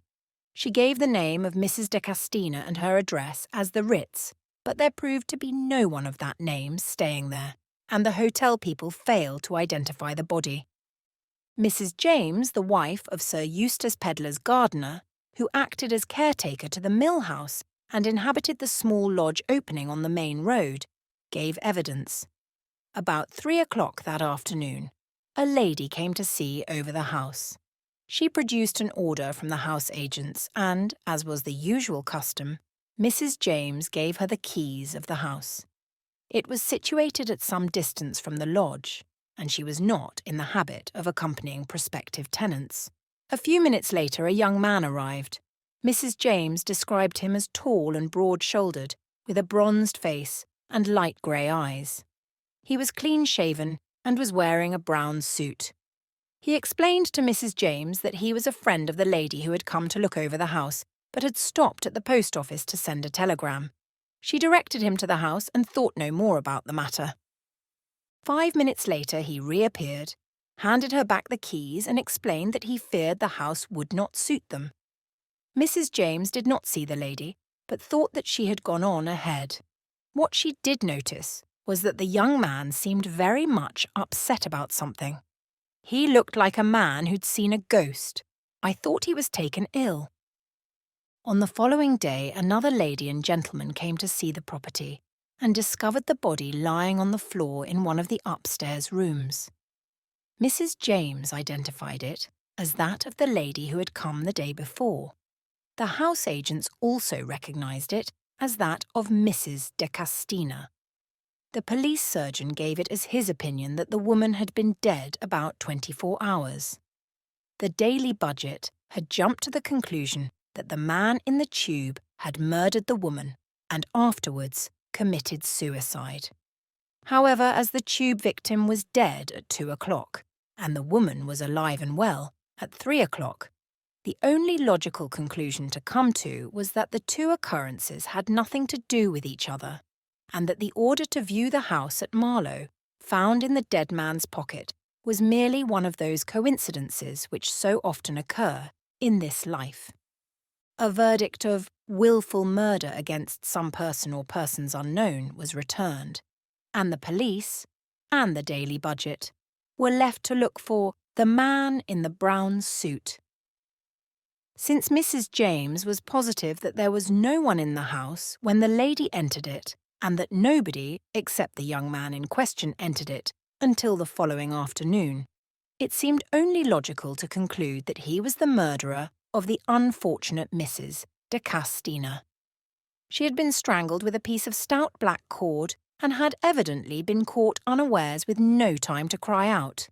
She gave the name of Mrs. de Castina and her address as the Ritz, but there proved to be no one of that name staying there, and the hotel people failed to identify the body. Mrs. James, the wife of Sir Eustace Pedlar's gardener, who acted as caretaker to the mill house and inhabited the small lodge opening on the main road, gave evidence. About 3 o'clock that afternoon, a lady came to see over the house. She produced an order from the house agents and, as was the usual custom, Mrs. James gave her the keys of the house. It was situated at some distance from the lodge, and she was not in the habit of accompanying prospective tenants. A few minutes later, a young man arrived. Mrs. James described him as tall and broad-shouldered, with a bronzed face and light grey eyes. He was clean-shaven and was wearing a brown suit. He explained to Mrs. James that he was a friend of the lady who had come to look over the house, but had stopped at the post office to send a telegram. She directed him to the house and thought no more about the matter. 5 minutes later he reappeared, handed her back the keys and explained that he feared the house would not suit them. Mrs. James did not see the lady, but thought that she had gone on ahead. What she did notice was that the young man seemed very much upset about something. He looked like a man who'd seen a ghost. I thought he was taken ill. On the following day, another lady and gentleman came to see the property and discovered the body lying on the floor in one of the upstairs rooms. Mrs. James identified it as that of the lady who had come the day before. The house agents also recognised it as that of Mrs. de Castina. The police surgeon gave it as his opinion that the woman had been dead about 24 hours. The Daily Budget had jumped to the conclusion that the man in the tube had murdered the woman and afterwards committed suicide. However, as the tube victim was dead at 2 o'clock and the woman was alive and well at 3 o'clock, the only logical conclusion to come to was that the two occurrences had nothing to do with each other, and that the order to view the house at Marlow, found in the dead man's pocket, was merely one of those coincidences which so often occur in this life. A verdict of willful murder against some person or persons unknown was returned, and the police, and the Daily Budget, were left to look for the man in the brown suit. Since Mrs. James was positive that there was no one in the house when the lady entered it, and that nobody, except the young man in question, entered it until the following afternoon, it seemed only logical to conclude that he was the murderer of the unfortunate Mrs. de Castina. She had been strangled with a piece of stout black cord and had evidently been caught unawares with no time to cry out.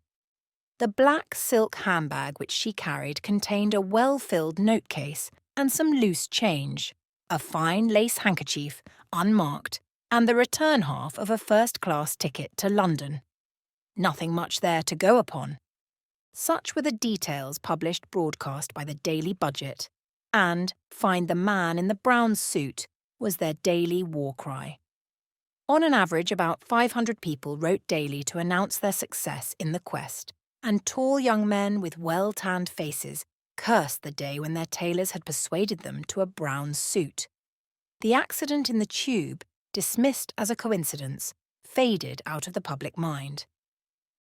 The black silk handbag which she carried contained a well-filled note-case and some loose change, a fine lace handkerchief, unmarked, and the return half of a first-class ticket to London. Nothing much there to go upon. Such were the details published broadcast by the Daily Budget, and "Find the man in the brown suit" was their daily war cry. On an average, about 500 people wrote daily to announce their success in the quest, and tall young men with well-tanned faces cursed the day when their tailors had persuaded them to a brown suit. The accident in the tube, dismissed as a coincidence, faded out of the public mind.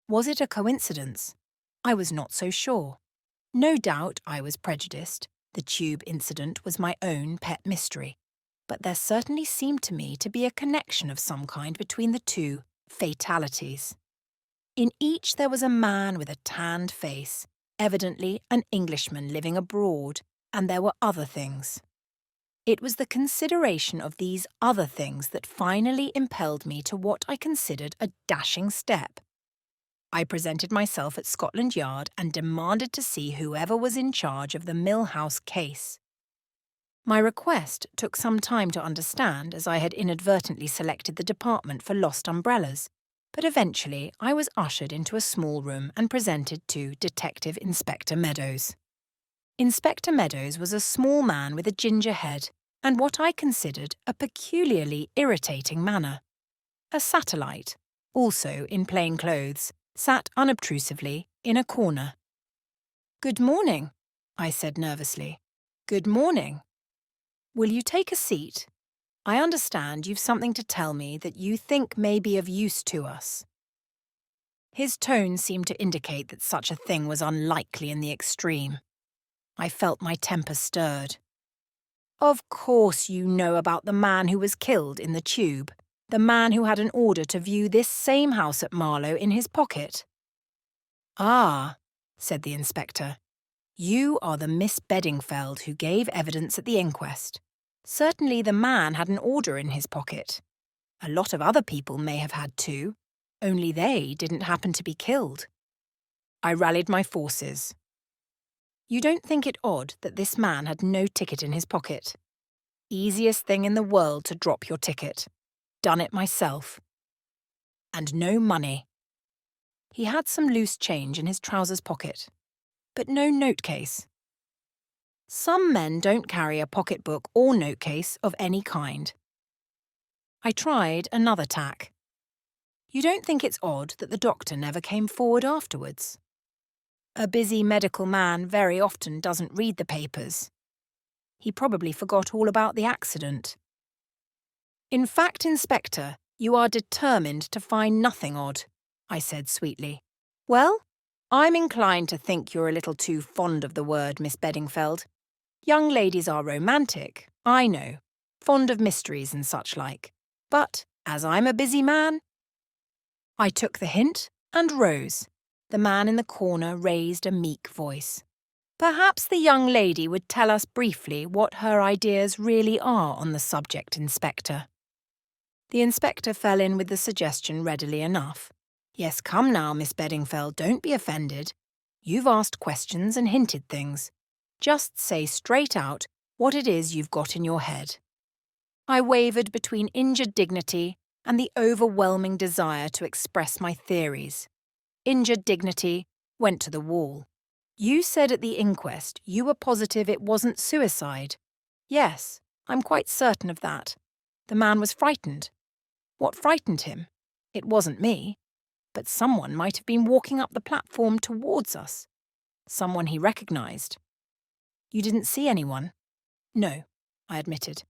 Was it a coincidence? I was not so sure. No doubt I was prejudiced. The tube incident was my own pet mystery. But there certainly seemed to me to be a connection of some kind between the two fatalities. In each there was a man with a tanned face, evidently an Englishman living abroad, and there were other things. It was the consideration of these other things that finally impelled me to what I considered a dashing step. I presented myself at Scotland Yard and demanded to see whoever was in charge of the Mill House case. My request took some time to understand, as I had inadvertently selected the department for lost umbrellas, but eventually I was ushered into a small room and presented to Detective Inspector Meadows. Inspector Meadows was a small man with a ginger head and what I considered a peculiarly irritating manner. A satellite, also in plain clothes, sat unobtrusively in a corner. "Good morning," I said nervously. "Good morning. Will you take a seat? I understand you've something to tell me that you think may be of use to us." His tone seemed to indicate that such a thing was unlikely in the extreme. I felt my temper stirred. "Of course you know about the man who was killed in the tube, the man who had an order to view this same house at Marlow in his pocket." "Ah," said the inspector. "You are the Miss Beddingfeld who gave evidence at the inquest. Certainly the man had an order in his pocket. A lot of other people may have had too, only they didn't happen to be killed." I rallied my forces. "You don't think it odd that this man had no ticket in his pocket? Easiest thing in the world to drop your ticket. Done it myself. And no money. He had some loose change in his trousers pocket, but no note case. Some men don't carry a pocketbook or note case of any kind." I tried another tack. "You don't think it's odd that the doctor never came forward afterwards? A busy medical man very often doesn't read the papers. He probably forgot all about the accident." "In fact, Inspector, you are determined to find nothing odd," I said sweetly. "Well, I'm inclined to think you're a little too fond of the word, Miss Beddingfeld. Young ladies are romantic, I know, fond of mysteries and such like. But, as I'm a busy man—" I took the hint and rose. The man in the corner raised a meek voice. "Perhaps the young lady would tell us briefly what her ideas really are on the subject, Inspector." The inspector fell in with the suggestion readily enough. "Yes, come now, Miss Beddingfeld, don't be offended. You've asked questions and hinted things. Just say straight out what it is you've got in your head." I wavered between injured dignity and the overwhelming desire to express my theories. Injured dignity went to the wall. "You said at the inquest you were positive it wasn't suicide." "Yes, I'm quite certain of that. The man was frightened." "What frightened him? It wasn't me. But someone might have been walking up the platform towards us. Someone he recognised." "You didn't see anyone?" "No," I admitted.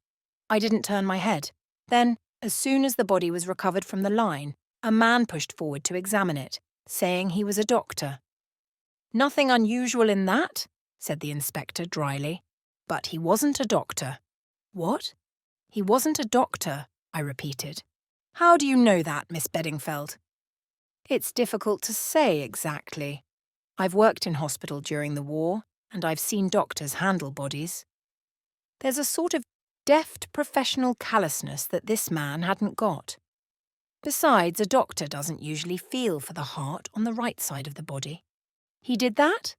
"I didn't turn my head. Then, as soon as the body was recovered from the line, a man pushed forward to examine it, saying he was a doctor." "Nothing unusual in that," said the inspector dryly. "But he wasn't a doctor." "What?" "He wasn't a doctor," I repeated. "How do you know that, Miss Beddingfeld?" "It's difficult to say exactly. I've worked in hospital during the war, and I've seen doctors handle bodies. There's a sort of deft professional callousness that this man hadn't got. Besides, a doctor doesn't usually feel for the heart on the right side of the body." "He did that?"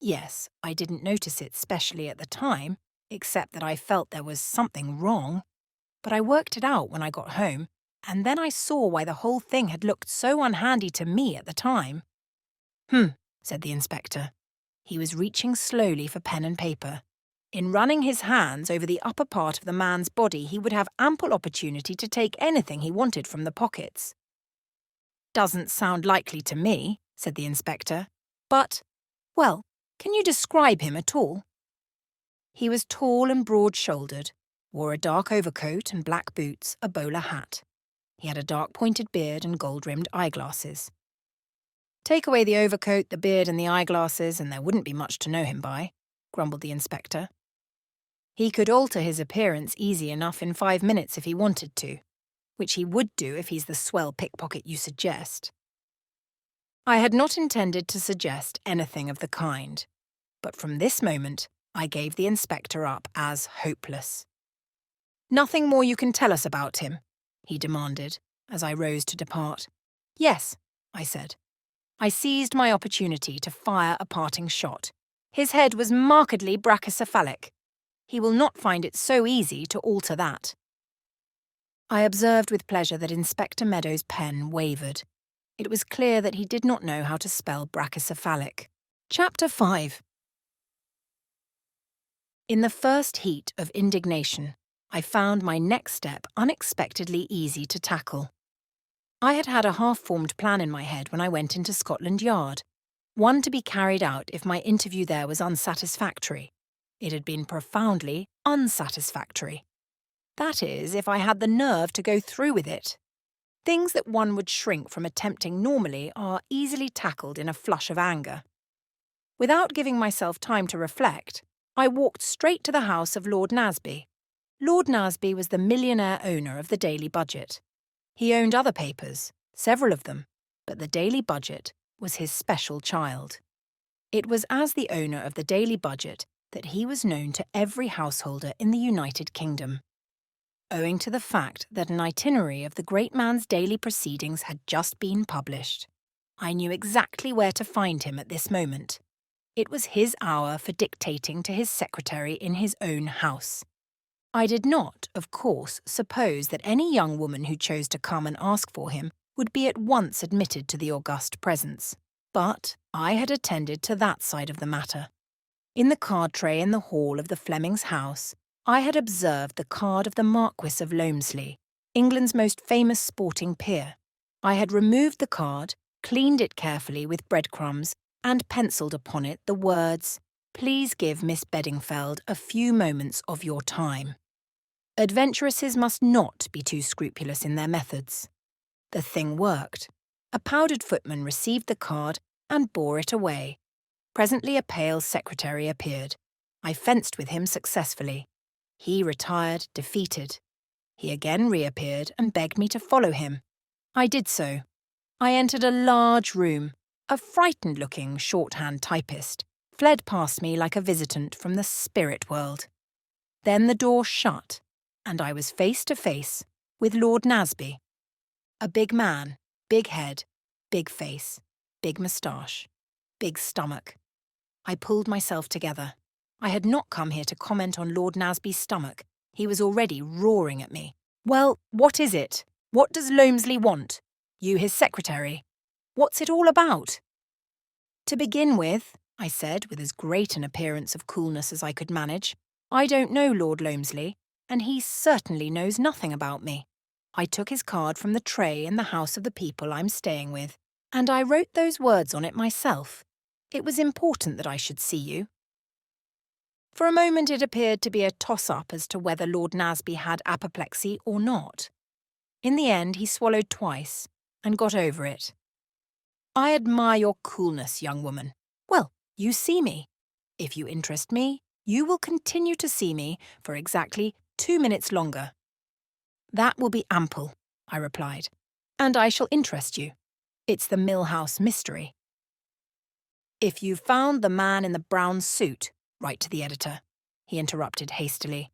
"Yes, I didn't notice it specially at the time, except that I felt there was something wrong. But I worked it out when I got home, and then I saw why the whole thing had looked so unhandy to me at the time." Said the inspector. He was reaching slowly for pen and paper. "In running his hands over the upper part of the man's body, he would have ample opportunity to take anything he wanted from the pockets." "Doesn't sound likely to me," said the inspector. "But, well, can you describe him at all?" "He was tall and broad-shouldered, wore a dark overcoat and black boots, a bowler hat. He had a dark pointed beard and gold-rimmed eyeglasses." "Take away the overcoat, the beard and the eyeglasses, and there wouldn't be much to know him by," grumbled the inspector. "He could alter his appearance easy enough in 5 minutes if he wanted to, which he would do if he's the swell pickpocket you suggest." I had not intended to suggest anything of the kind, but from this moment I gave the inspector up as hopeless. "Nothing more you can tell us about him?" he demanded, as I rose to depart. "Yes," I said. I seized my opportunity to fire a parting shot. "His head was markedly brachycephalic. He will not find it so easy to alter that." I observed with pleasure that Inspector Meadows' pen wavered. It was clear that he did not know how to spell brachycephalic. Chapter 5. In the first heat of indignation, I found my next step unexpectedly easy to tackle. I had had a half-formed plan in my head when I went into Scotland Yard, one to be carried out if my interview there was unsatisfactory. It had been profoundly unsatisfactory. That is, if I had the nerve to go through with it. Things that one would shrink from attempting normally are easily tackled in a flush of anger. Without giving myself time to reflect, I walked straight to the house of Lord Nasby. Lord Nasby was the millionaire owner of the Daily Budget. He owned other papers, several of them, but the Daily Budget was his special child. It was as the owner of the Daily Budget that he was known to every householder in the United Kingdom. Owing to the fact that an itinerary of the great man's daily proceedings had just been published, I knew exactly where to find him at this moment. It was his hour for dictating to his secretary in his own house. I did not, of course, suppose that any young woman who chose to come and ask for him would be at once admitted to the august presence. But I had attended to that side of the matter. In the card tray in the hall of the Flemings' house, I had observed the card of the Marquis of Loamsley, England's most famous sporting peer. I had removed the card, cleaned it carefully with breadcrumbs, and pencilled upon it the words, "Please give Miss Beddingfeld a few moments of your time." Adventuresses must not be too scrupulous in their methods. The thing worked. A powdered footman received the card and bore it away. Presently a pale secretary appeared. I fenced with him successfully. He retired defeated. He again reappeared and begged me to follow him. I did so. I entered a large room. A frightened-looking shorthand typist fled past me like a visitant from the spirit world. Then the door shut, and I was face to face with Lord Nasby. A big man, big head, big face, big moustache, big stomach. I pulled myself together. I had not come here to comment on Lord Nasby's stomach. He was already roaring at me. "Well, what is it? What does Loamsley want? You his secretary? What's it all about?" "To begin with," I said with as great an appearance of coolness as I could manage, "I don't know Lord Loamsley, and he certainly knows nothing about me. I took his card from the tray in the house of the people I'm staying with, and I wrote those words on it myself. It was important that I should see you." For a moment it appeared to be a toss-up as to whether Lord Nasby had apoplexy or not. In the end he swallowed twice and got over it. "I admire your coolness, young woman. Well, you see me. If you interest me, you will continue to see me for exactly 2 minutes longer." "That will be ample," I replied, "and I shall interest you. It's the Mill House mystery." "If you've found the man in the brown suit, write to the editor," he interrupted hastily.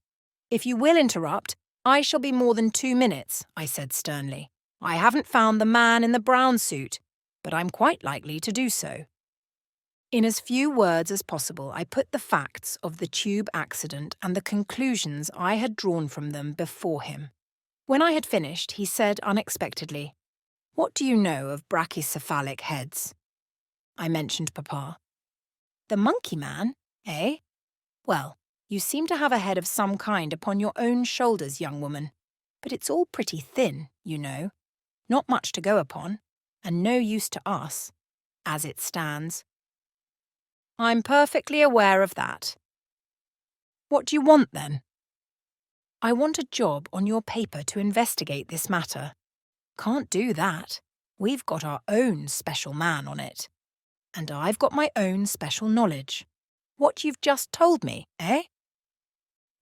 "If you will interrupt, I shall be more than 2 minutes," I said sternly. "I haven't found the man in the brown suit, but I'm quite likely to do so." In as few words as possible, I put the facts of the tube accident and the conclusions I had drawn from them before him. When I had finished, he said unexpectedly, "What do you know of brachycephalic heads?" I mentioned Papa. "The monkey man, eh? Well, you seem to have a head of some kind upon your own shoulders, young woman. But it's all pretty thin, you know. Not much to go upon, and no use to us, as it stands." "I'm perfectly aware of that." "What do you want, then?" "I want a job on your paper to investigate this matter." "Can't do that. We've got our own special man on it. And I've got my own special knowledge. What you've just told me, eh?"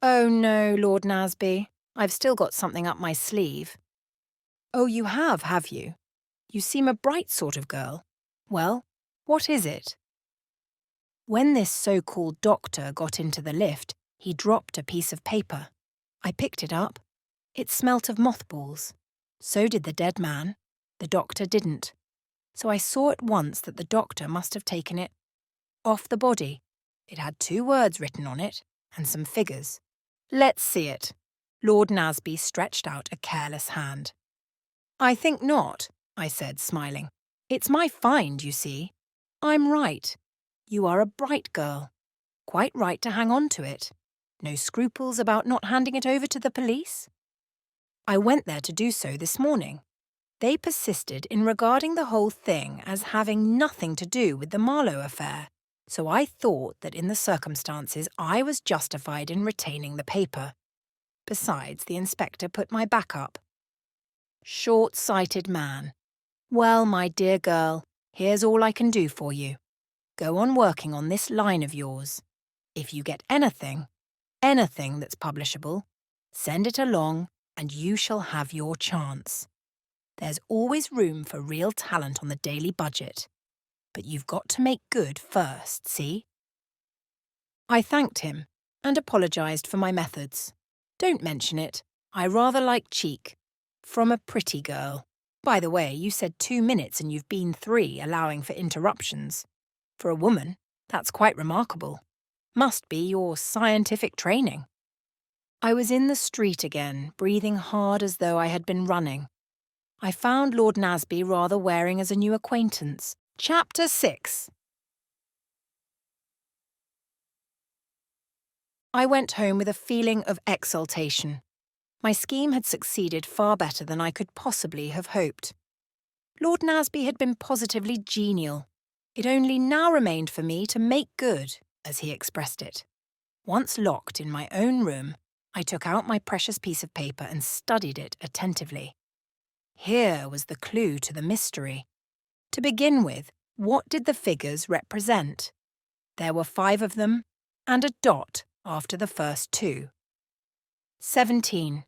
"Oh no, Lord Nasby. I've still got something up my sleeve." "Oh, you have you? You seem a bright sort of girl. Well, what is it? When this so-called doctor got into the lift, he dropped a piece of paper. I picked it up. It smelt of mothballs. So did the dead man. The doctor didn't. So I saw at once that the doctor must have taken it off the body. It had 2 words written on it and some figures. Let's see it. Lord Nasby stretched out a careless hand. I think not, I said, smiling. It's my find, you see. I'm right. You are a bright girl. Quite right to hang on to it. No scruples about not handing it over to the police? I went there to do so this morning. They persisted in regarding the whole thing as having nothing to do with the Marlowe affair, so I thought that in the circumstances I was justified in retaining the paper. Besides, the inspector put my back up. Short-sighted man. Well, my dear girl, here's all I can do for you. Go on working on this line of yours. If you get anything that's publishable, send it along and you shall have your chance. There's always room for real talent on the daily budget. But you've got to make good first, see? I thanked him and apologised for my methods. Don't mention it. I rather like cheek. From a pretty girl. By the way, you said 2 minutes and you've been 3, allowing for interruptions. For a woman, that's quite remarkable. Must be your scientific training. I was in the street again, breathing hard as though I had been running. I found Lord Nasby rather wearing as a new acquaintance. Chapter 6. I went home with a feeling of exultation. My scheme had succeeded far better than I could possibly have hoped. Lord Nasby had been positively genial. It only now remained for me to make good, as he expressed it. Once locked in my own room, I took out my precious piece of paper and studied it attentively. Here was the clue to the mystery. To begin with, what did the figures represent? There were 5 of them, and a dot after the first 2. 17.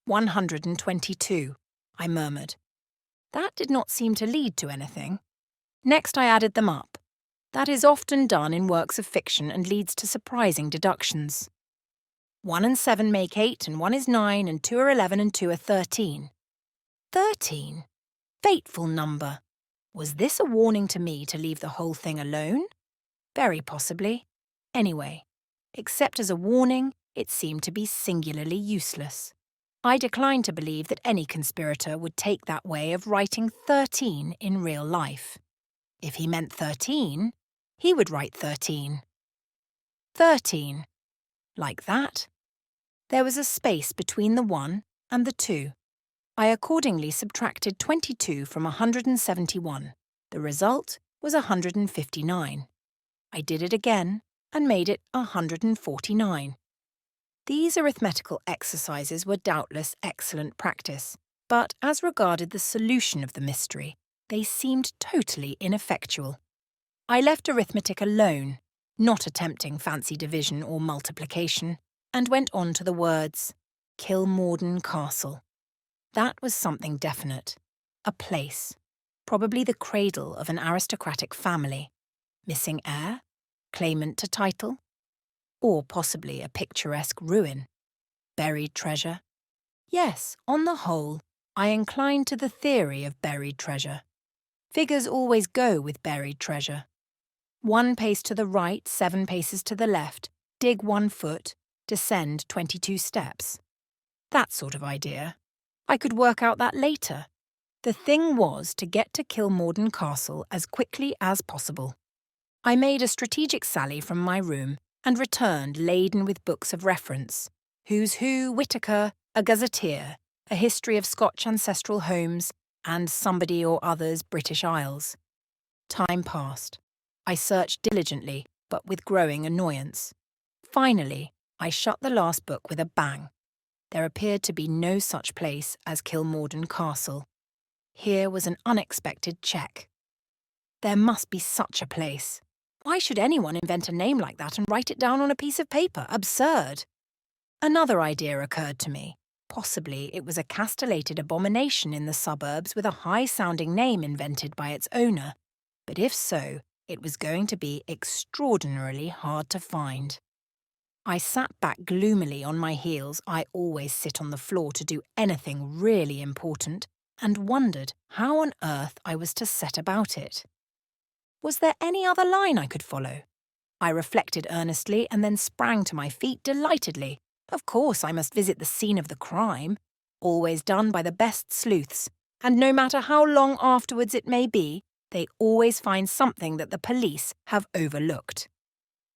122, I murmured. That did not seem to lead to anything. Next I added them up. That is often done in works of fiction and leads to surprising deductions. 1 and 7 make 8, and 1 is 9, and 2 are 11, and 2 are 13. 13? Fateful number. Was this a warning to me to leave the whole thing alone? Very possibly. Anyway, except as a warning, it seemed to be singularly useless. I declined to believe that any conspirator would take that way of writing 13 in real life. If he meant 13, he would write 13. 13. Like that. There was a space between the 1 and the 2. I accordingly subtracted 22 from 171. The result was 159. I did it again and made it 149. These arithmetical exercises were doubtless excellent practice, but as regarded the solution of the mystery, they seemed totally ineffectual. I left arithmetic alone, not attempting fancy division or multiplication, and went on to the words, Kilmorden Castle. That was something definite. A place. Probably the cradle of an aristocratic family. Missing heir? Claimant to title? Or possibly a picturesque ruin. Buried treasure? Yes, on the whole, I incline to the theory of buried treasure. Figures always go with buried treasure. 1 pace to the right, 7 paces to the left, dig 1 foot, descend 22 steps. That sort of idea. I could work out that later. The thing was to get to Kilmorden Castle as quickly as possible. I made a strategic sally from my room and returned laden with books of reference. Who's Who, Whitaker, A Gazetteer, A History of Scotch Ancestral Homes, and Somebody or Other's British Isles. Time passed. I searched diligently, but with growing annoyance. Finally, I shut the last book with a bang. There appeared to be no such place as Kilmorden Castle. Here was an unexpected check. There must be such a place. Why should anyone invent a name like that and write it down on a piece of paper? Absurd. Another idea occurred to me. Possibly it was a castellated abomination in the suburbs with a high-sounding name invented by its owner. But if so, it was going to be extraordinarily hard to find. I sat back gloomily on my heels. I always sit on the floor to do anything really important, and wondered how on earth I was to set about it. Was there any other line I could follow? I reflected earnestly and then sprang to my feet delightedly. Of course I must visit the scene of the crime, always done by the best sleuths, and no matter how long afterwards it may be, they always find something that the police have overlooked.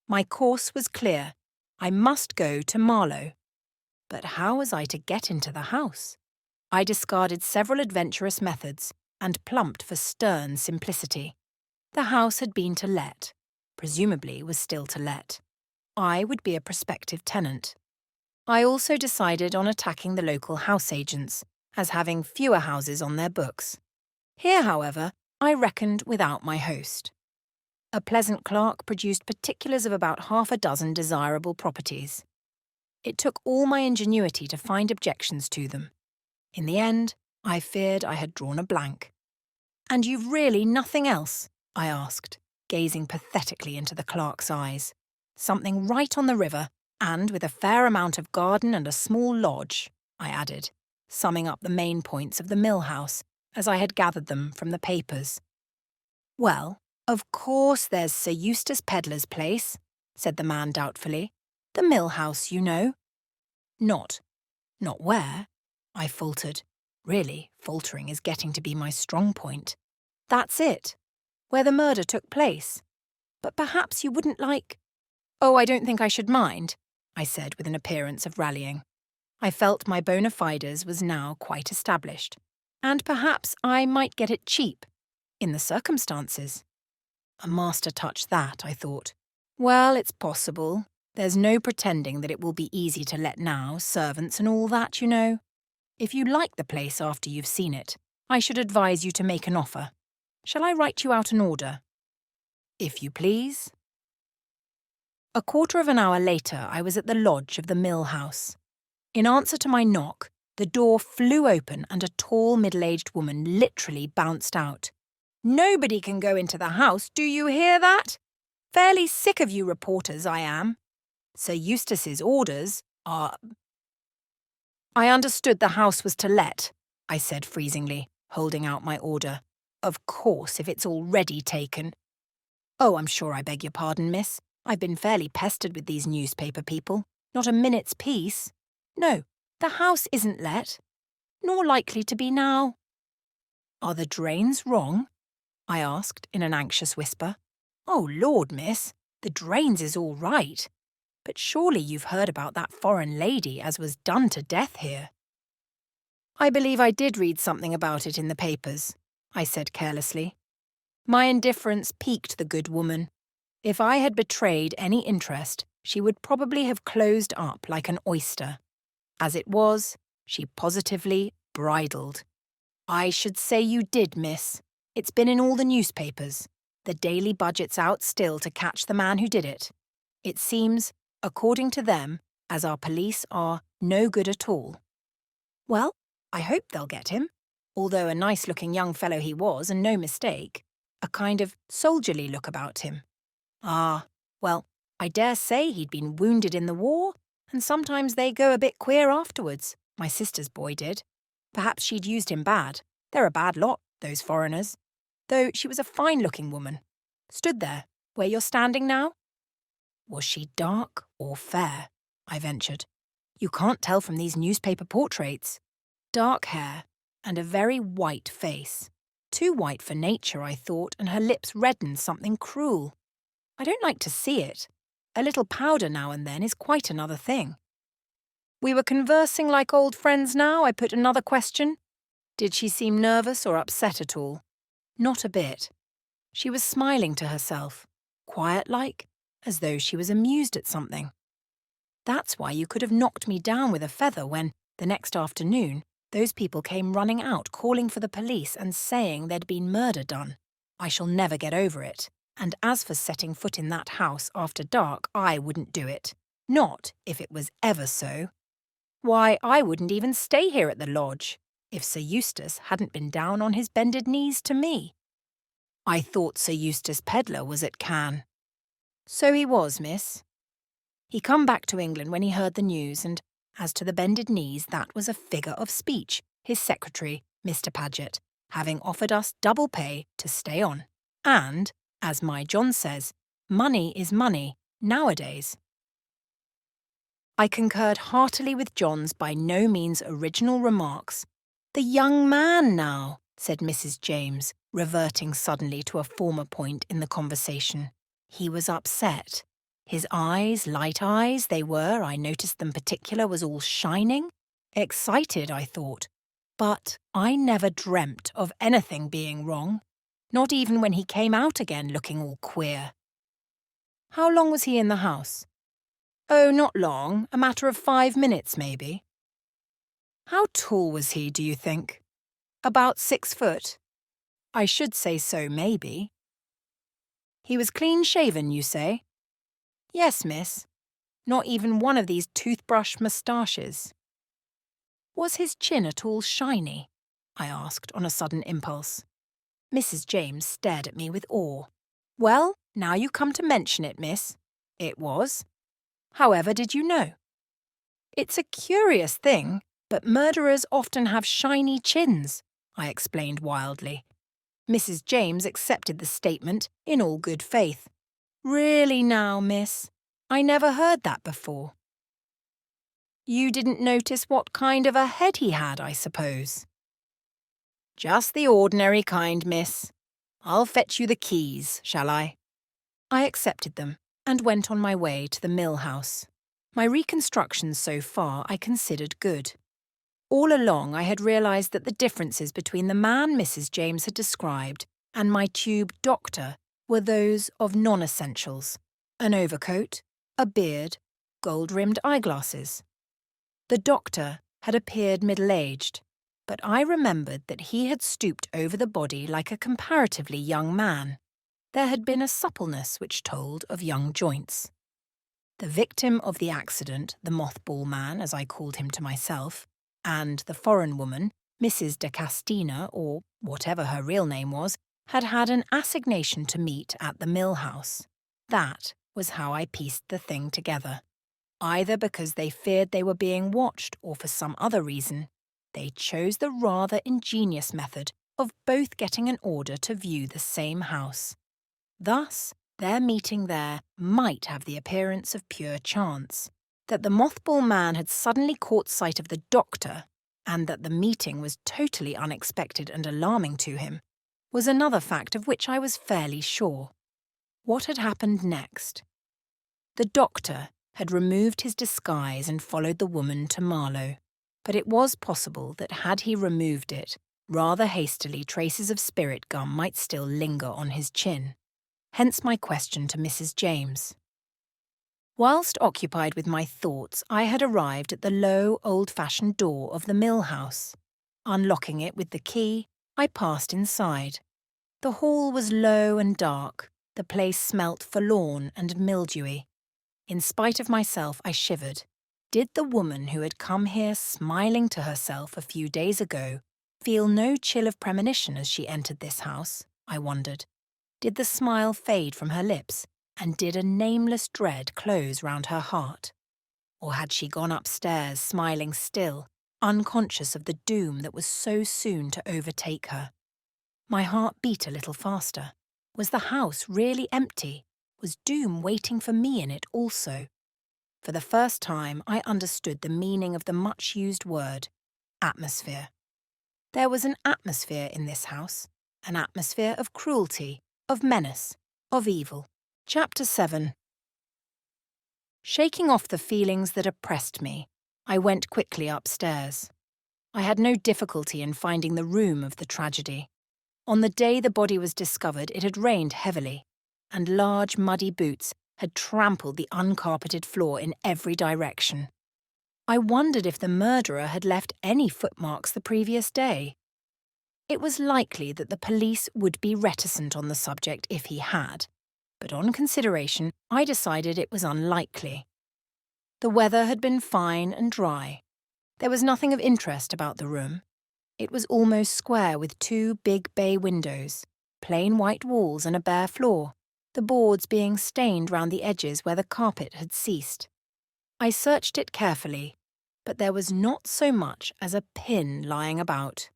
My course was clear. I must go to Marlow. But how was I to get into the house? I discarded several adventurous methods and plumped for stern simplicity. The house had been to let, presumably was still to let. I would be a prospective tenant. I also decided on attacking the local house agents, as having fewer houses on their books. Here, however, I reckoned without my host. A pleasant clerk produced particulars of about half a dozen desirable properties. It took all my ingenuity to find objections to them. In the end, I feared I had drawn a blank. "And you've really nothing else?" I asked, gazing pathetically into the clerk's eyes. "Something right on the river, and with a fair amount of garden and a small lodge," I added, summing up the main points of the mill house as I had gathered them from the papers. "Well, of course there's Sir Eustace Pedlar's place," said the man doubtfully. "The mill house, you know." Not where?" I faltered. Really, faltering is getting to be my strong point. "That's it. Where the murder took place. But perhaps you wouldn't like—" "Oh, I don't think I should mind," I said with an appearance of rallying. I felt my bona fides was now quite established, and perhaps I might get it cheap, in the circumstances. A master touch that, I thought. Well, it's possible. There's no pretending that it will be easy to let now, servants and all that, you know. If you like the place after you've seen it, I should advise you to make an offer. Shall I write you out an order?" "If you please." A quarter of an hour later, I was at the lodge of the mill house. In answer to my knock, the door flew open and a tall, middle-aged woman literally bounced out. "Nobody can go into the house, do you hear that? Fairly sick of you reporters, I am. Sir Eustace's orders are—" "I understood the house was to let," I said freezingly, holding out my order. "Of course, if it's already taken—" "Oh, I'm sure I beg your pardon, miss. I've been fairly pestered with these newspaper people. Not a minute's peace. No, the house isn't let, nor likely to be now." "Are the drains wrong?" I asked in an anxious whisper. "Oh, Lord, miss, the drains is all right. But surely you've heard about that foreign lady as was done to death here." "I believe I did read something about it in the papers," I said carelessly. My indifference piqued the good woman. If I had betrayed any interest, she would probably have closed up like an oyster. As it was, she positively bridled. "I should say you did, miss. It's been in all the newspapers. The daily budget's out still to catch the man who did it. It seems, according to them, as our police are no good at all." "Well, I hope they'll get him. Although a nice-looking young fellow he was, and no mistake. A kind of soldierly look about him." "Ah, well, I dare say he'd been wounded in the war, and sometimes they go a bit queer afterwards. My sister's boy did. Perhaps she'd used him bad. They're a bad lot, those foreigners. Though she was a fine-looking woman. Stood there, where you're standing now." "Was she dark or fair?" I ventured. "You can't tell from these newspaper portraits." "Dark hair, and a very white face. Too white for nature, I thought, and her lips reddened something cruel. I don't like to see it. A little powder now and then is quite another thing." We were conversing like old friends now. I put another question. Did she seem nervous or upset at all? Not a bit. She was smiling to herself, quiet-like, as though she was amused at something. That's why you could have knocked me down with a feather when, the next afternoon, those people came running out calling for the police and saying there'd been murder done. I shall never get over it. And as for setting foot in that house after dark, I wouldn't do it. Not if it was ever so. Why, I wouldn't even stay here at the lodge, if Sir Eustace hadn't been down on his bended knees to me. I thought Sir Eustace Pedlar was at Cannes. So he was, miss. He come back to England when he heard the news, and as to the bended knees, that was a figure of speech, his secretary, Mr. Paget, having offered us double pay to stay on. And, as my John says, money is money nowadays. I concurred heartily with John's by no means original remarks. The young man now, said Mrs. James, reverting suddenly to a former point in the conversation. He was upset. His eyes, light eyes they were, I noticed them particular, was all shining. Excited, I thought. But I never dreamt of anything being wrong, not even when he came out again looking all queer. How long was he in the house? Oh, not long, a matter of 5 minutes, maybe. How tall was he, do you think? About 6 foot. I should say so, maybe. He was clean-shaven, you say? Yes, miss. Not even one of these toothbrush moustaches. Was his chin at all shiny? I asked on a sudden impulse. Mrs. James stared at me with awe. Well, now you come to mention it, miss. It was. However did you know? It's a curious thing, but murderers often have shiny chins, I explained wildly. Mrs. James accepted the statement in all good faith. Really now, miss, I never heard that before. You didn't notice what kind of a head he had, I suppose? Just the ordinary kind, miss. I'll fetch you the keys, shall I? I accepted them and went on my way to the mill house. My reconstructions so far I considered good. All along I had realised that the differences between the man Mrs. James had described and my tube doctor were those of non-essentials: an overcoat, a beard, gold-rimmed eyeglasses. The doctor had appeared middle-aged, but I remembered that he had stooped over the body like a comparatively young man. There had been a suppleness which told of young joints. The victim of the accident, the mothball man, as I called him to myself, and the foreign woman, Mrs. de Castina, or whatever her real name was, had had an assignation to meet at the mill house. That was how I pieced the thing together. Either because they feared they were being watched or for some other reason, they chose the rather ingenious method of both getting an order to view the same house. Thus, their meeting there might have the appearance of pure chance. That the mothball man had suddenly caught sight of the doctor, and that the meeting was totally unexpected and alarming to him, was another fact of which I was fairly sure. What had happened next? The doctor had removed his disguise and followed the woman to Marlow, but it was possible that had he removed it, rather hastily traces of spirit gum might still linger on his chin. Hence my question to Mrs. James. Whilst occupied with my thoughts, I had arrived at the low, old-fashioned door of the mill house. Unlocking it with the key, I passed inside. The hall was low and dark. The place smelt forlorn and mildewy. In spite of myself, I shivered. Did the woman who had come here smiling to herself a few days ago feel no chill of premonition as she entered this house? I wondered. Did the smile fade from her lips, and did a nameless dread close round her heart? Or had she gone upstairs smiling still, unconscious of the doom that was so soon to overtake her? My heart beat a little faster. Was the house really empty? Was doom waiting for me in it also? For the first time I understood the meaning of the much-used word, atmosphere. There was an atmosphere in this house, an atmosphere of cruelty, of menace, of evil. Chapter 7. Shaking off the feelings that oppressed me, I went quickly upstairs. I had no difficulty in finding the room of the tragedy. On the day the body was discovered, it had rained heavily, and large muddy boots had trampled the uncarpeted floor in every direction. I wondered if the murderer had left any footmarks the previous day. It was likely that the police would be reticent on the subject if he had, but on consideration, I decided it was unlikely. The weather had been fine and dry. There was nothing of interest about the room. It was almost square with 2 big bay windows, plain white walls and a bare floor, the boards being stained round the edges where the carpet had ceased. I searched it carefully, but there was not so much as a pin lying about.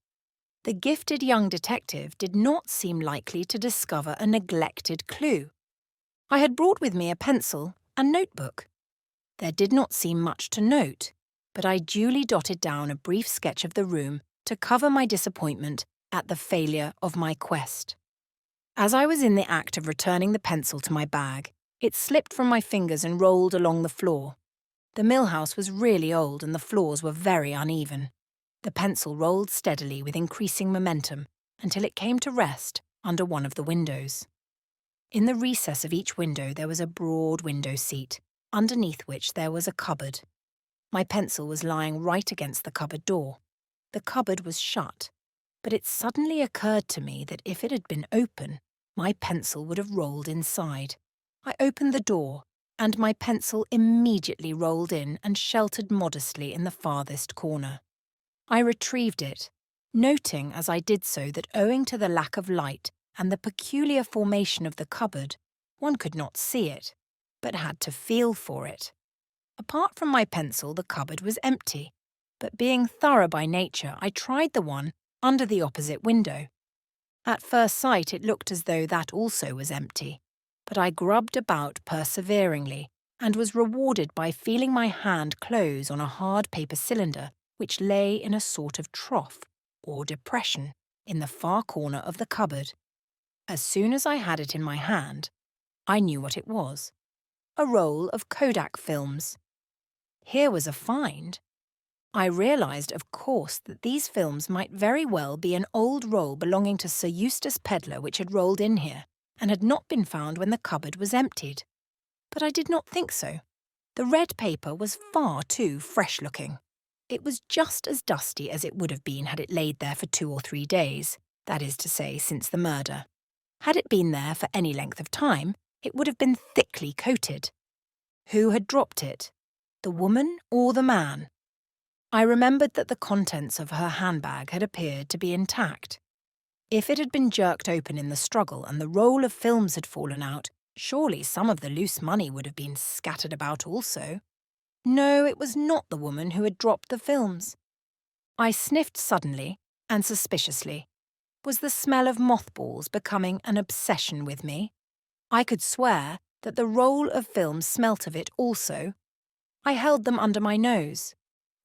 The gifted young detective did not seem likely to discover a neglected clue. I had brought with me a pencil and notebook. There did not seem much to note, but I duly dotted down a brief sketch of the room to cover my disappointment at the failure of my quest. As I was in the act of returning the pencil to my bag, it slipped from my fingers and rolled along the floor. The mill house was really old and the floors were very uneven. The pencil rolled steadily with increasing momentum until it came to rest under one of the windows. In the recess of each window there was a broad window seat, underneath which there was a cupboard. My pencil was lying right against the cupboard door. The cupboard was shut, but it suddenly occurred to me that if it had been open, my pencil would have rolled inside. I opened the door, and my pencil immediately rolled in and sheltered modestly in the farthest corner. I retrieved it, noting as I did so that owing to the lack of light and the peculiar formation of the cupboard, one could not see it, but had to feel for it. Apart from my pencil, the cupboard was empty, but being thorough by nature, I tried the one under the opposite window. At first sight, it looked as though that also was empty, but I grubbed about perseveringly and was rewarded by feeling my hand close on a hard paper cylinder which lay in a sort of trough or depression in the far corner of the cupboard. As soon as I had it in my hand, I knew what it was: a roll of Kodak films. Here was a find. I realised, of course, that these films might very well be an old roll belonging to Sir Eustace Pedlar which had rolled in here, and had not been found when the cupboard was emptied. But I did not think so. The red paper was far too fresh-looking. It was just as dusty as it would have been had it laid there for 2 or 3 days, that is to say, since the murder. Had it been there for any length of time, it would have been thickly coated. Who had dropped it? The woman or the man? I remembered that the contents of her handbag had appeared to be intact. If it had been jerked open in the struggle and the roll of films had fallen out, surely some of the loose money would have been scattered about also. No, it was not the woman who had dropped the films. I sniffed suddenly and suspiciously. Was the smell of mothballs becoming an obsession with me? I could swear that the roll of films smelt of it also. I held them under my nose.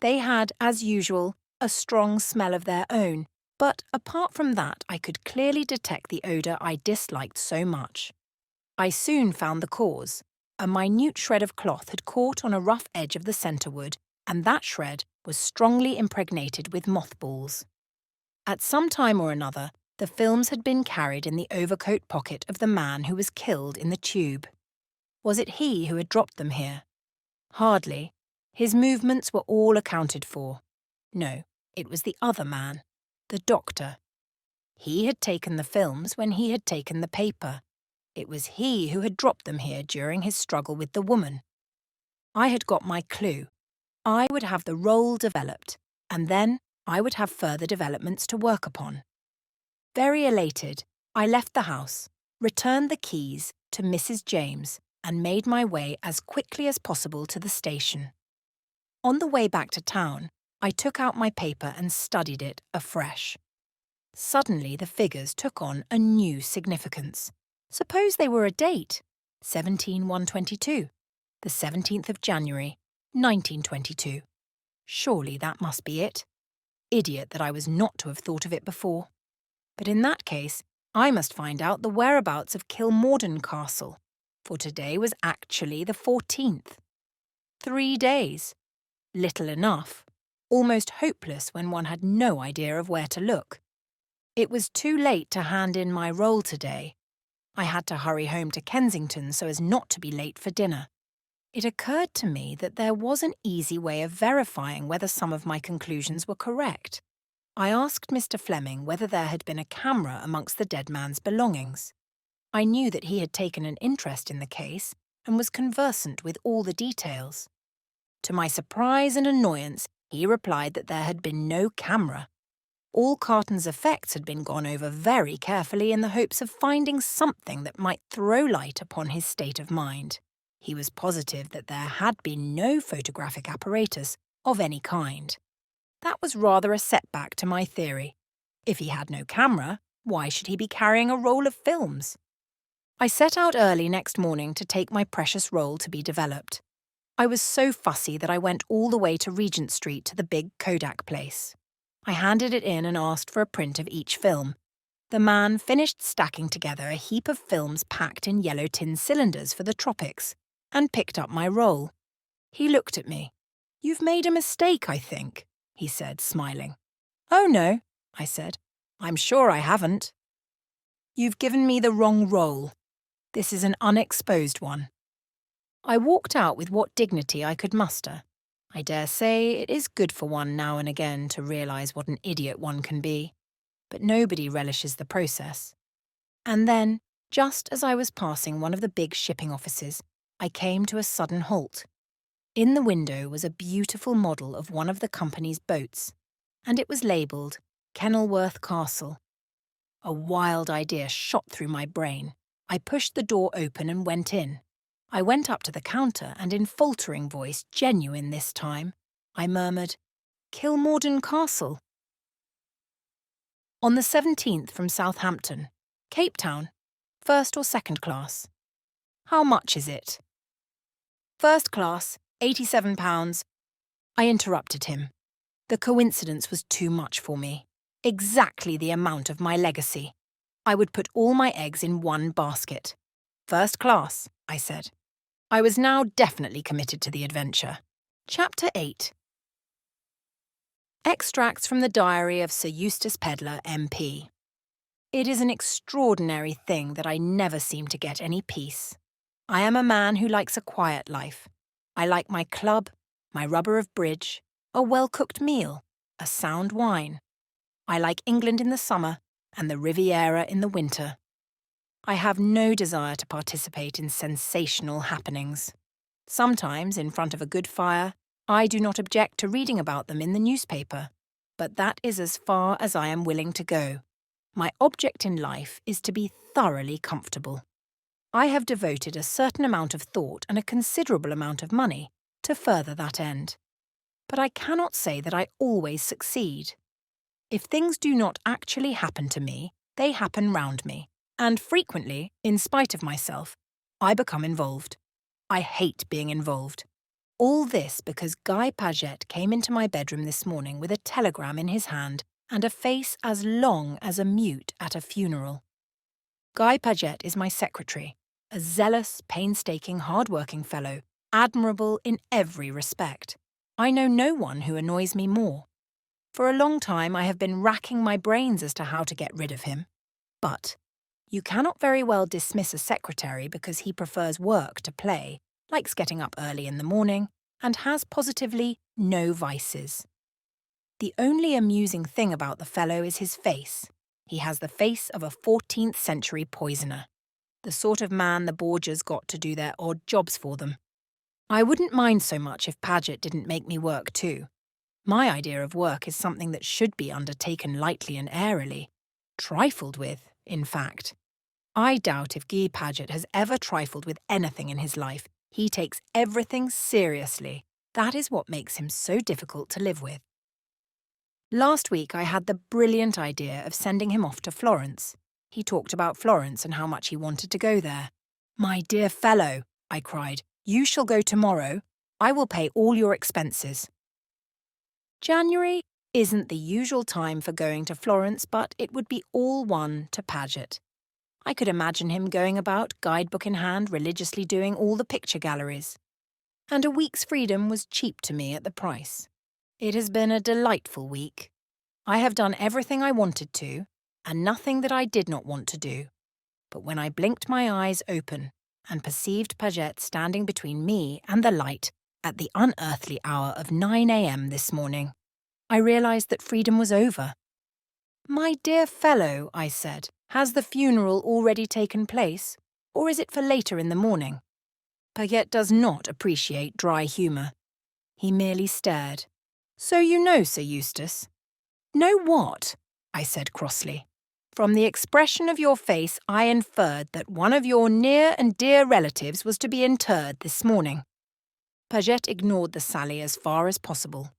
They had, as usual, a strong smell of their own, but apart from that I could clearly detect the odour I disliked so much. I soon found the cause. A minute shred of cloth had caught on a rough edge of the centre wood, and that shred was strongly impregnated with mothballs. At some time or another, the films had been carried in the overcoat pocket of the man who was killed in the tube. Was it he who had dropped them here? Hardly. His movements were all accounted for. No, it was the other man, the doctor. He had taken the films when he had taken the paper. It was he who had dropped them here during his struggle with the woman. I had got my clue. I would have the roll developed, and then I would have further developments to work upon. Very elated, I left the house, returned the keys to Mrs. James, and made my way as quickly as possible to the station. On the way back to town, I took out my paper and studied it afresh. Suddenly the figures took on a new significance. Suppose they were a date, 17122, the 17th of January, 1922. Surely that must be it. Idiot that I was not to have thought of it before. But in that case, I must find out the whereabouts of Kilmorden Castle, for today was actually the 14th. 3 days. Little enough. Almost hopeless when one had no idea of where to look. It was too late to hand in my roll today. I had to hurry home to Kensington so as not to be late for dinner. It occurred to me that there was an easy way of verifying whether some of my conclusions were correct. I asked Mr. Fleming whether there had been a camera amongst the dead man's belongings. I knew that he had taken an interest in the case and was conversant with all the details. To my surprise and annoyance, he replied that there had been no camera. All Carton's effects had been gone over very carefully in the hopes of finding something that might throw light upon his state of mind. He was positive that there had been no photographic apparatus of any kind. That was rather a setback to my theory. If he had no camera, why should he be carrying a roll of films? I set out early next morning to take my precious roll to be developed. I was so fussy that I went all the way to Regent Street to the big Kodak place. I handed it in and asked for a print of each film. The man finished stacking together a heap of films packed in yellow tin cylinders for the tropics, and picked up my roll. He looked at me. "You've made a mistake, I think," he said, smiling. "Oh no," I said. "I'm sure I haven't." "You've given me the wrong roll. This is an unexposed one." I walked out with what dignity I could muster. I dare say it is good for one now and again to realise what an idiot one can be, but nobody relishes the process. And then, just as I was passing one of the big shipping offices, I came to a sudden halt. In the window was a beautiful model of one of the company's boats, and it was labelled Kenilworth Castle. A wild idea shot through my brain. I pushed the door open and went in. I went up to the counter and in faltering voice, genuine this time, I murmured, "Kilmorden Castle." "On the 17th from Southampton. Cape Town. First or second class." "How much is it?" "First class, £87. I interrupted him. The coincidence was too much for me. Exactly the amount of my legacy. I would put all my eggs in one basket. "First class," I said. I was now definitely committed to the adventure. Chapter 8. Extracts from the diary of Sir Eustace Pedlar, MP. It is an extraordinary thing that I never seem to get any peace. I am a man who likes a quiet life. I like my club, my rubber of bridge, a well-cooked meal, a sound wine. I like England in the summer and the Riviera in the winter. I have no desire to participate in sensational happenings. Sometimes, in front of a good fire, I do not object to reading about them in the newspaper, but that is as far as I am willing to go. My object in life is to be thoroughly comfortable. I have devoted a certain amount of thought and a considerable amount of money to further that end. But I cannot say that I always succeed. If things do not actually happen to me, they happen round me. And frequently, in spite of myself, I become involved. I hate being involved. All this because Guy Paget came into my bedroom this morning with a telegram in his hand and a face as long as a mute at a funeral. Guy Paget is my secretary, a zealous, painstaking, hard-working fellow, admirable in every respect. I know no one who annoys me more. For a long time I have been racking my brains as to how to get rid of him. But you cannot very well dismiss a secretary because he prefers work to play, likes getting up early in the morning, and has positively no vices. The only amusing thing about the fellow is his face. He has the face of a 14th century poisoner, the sort of man the Borgias got to do their odd jobs for them. I wouldn't mind so much if Paget didn't make me work too. My idea of work is something that should be undertaken lightly and airily, trifled with, in fact. I doubt if Guy Paget has ever trifled with anything in his life. He takes everything seriously. That is what makes him so difficult to live with. Last week I had the brilliant idea of sending him off to Florence. He talked about Florence and how much he wanted to go there. "My dear fellow," I cried, "you shall go tomorrow. I will pay all your expenses." January isn't the usual time for going to Florence, but it would be all one to Paget. I could imagine him going about, guidebook in hand, religiously doing all the picture galleries. And a week's freedom was cheap to me at the price. It has been a delightful week. I have done everything I wanted to, and nothing that I did not want to do. But when I blinked my eyes open and perceived Paget standing between me and the light at the unearthly hour of 9 a.m. this morning, I realised that freedom was over. "My dear fellow," I said, "has the funeral already taken place, or is it for later in the morning?" Paget does not appreciate dry humour. He merely stared. "So you know, Sir Eustace?" "Know what?" I said crossly. "From the expression of your face, I inferred that one of your near and dear relatives was to be interred this morning." Paget ignored the sally as far as possible.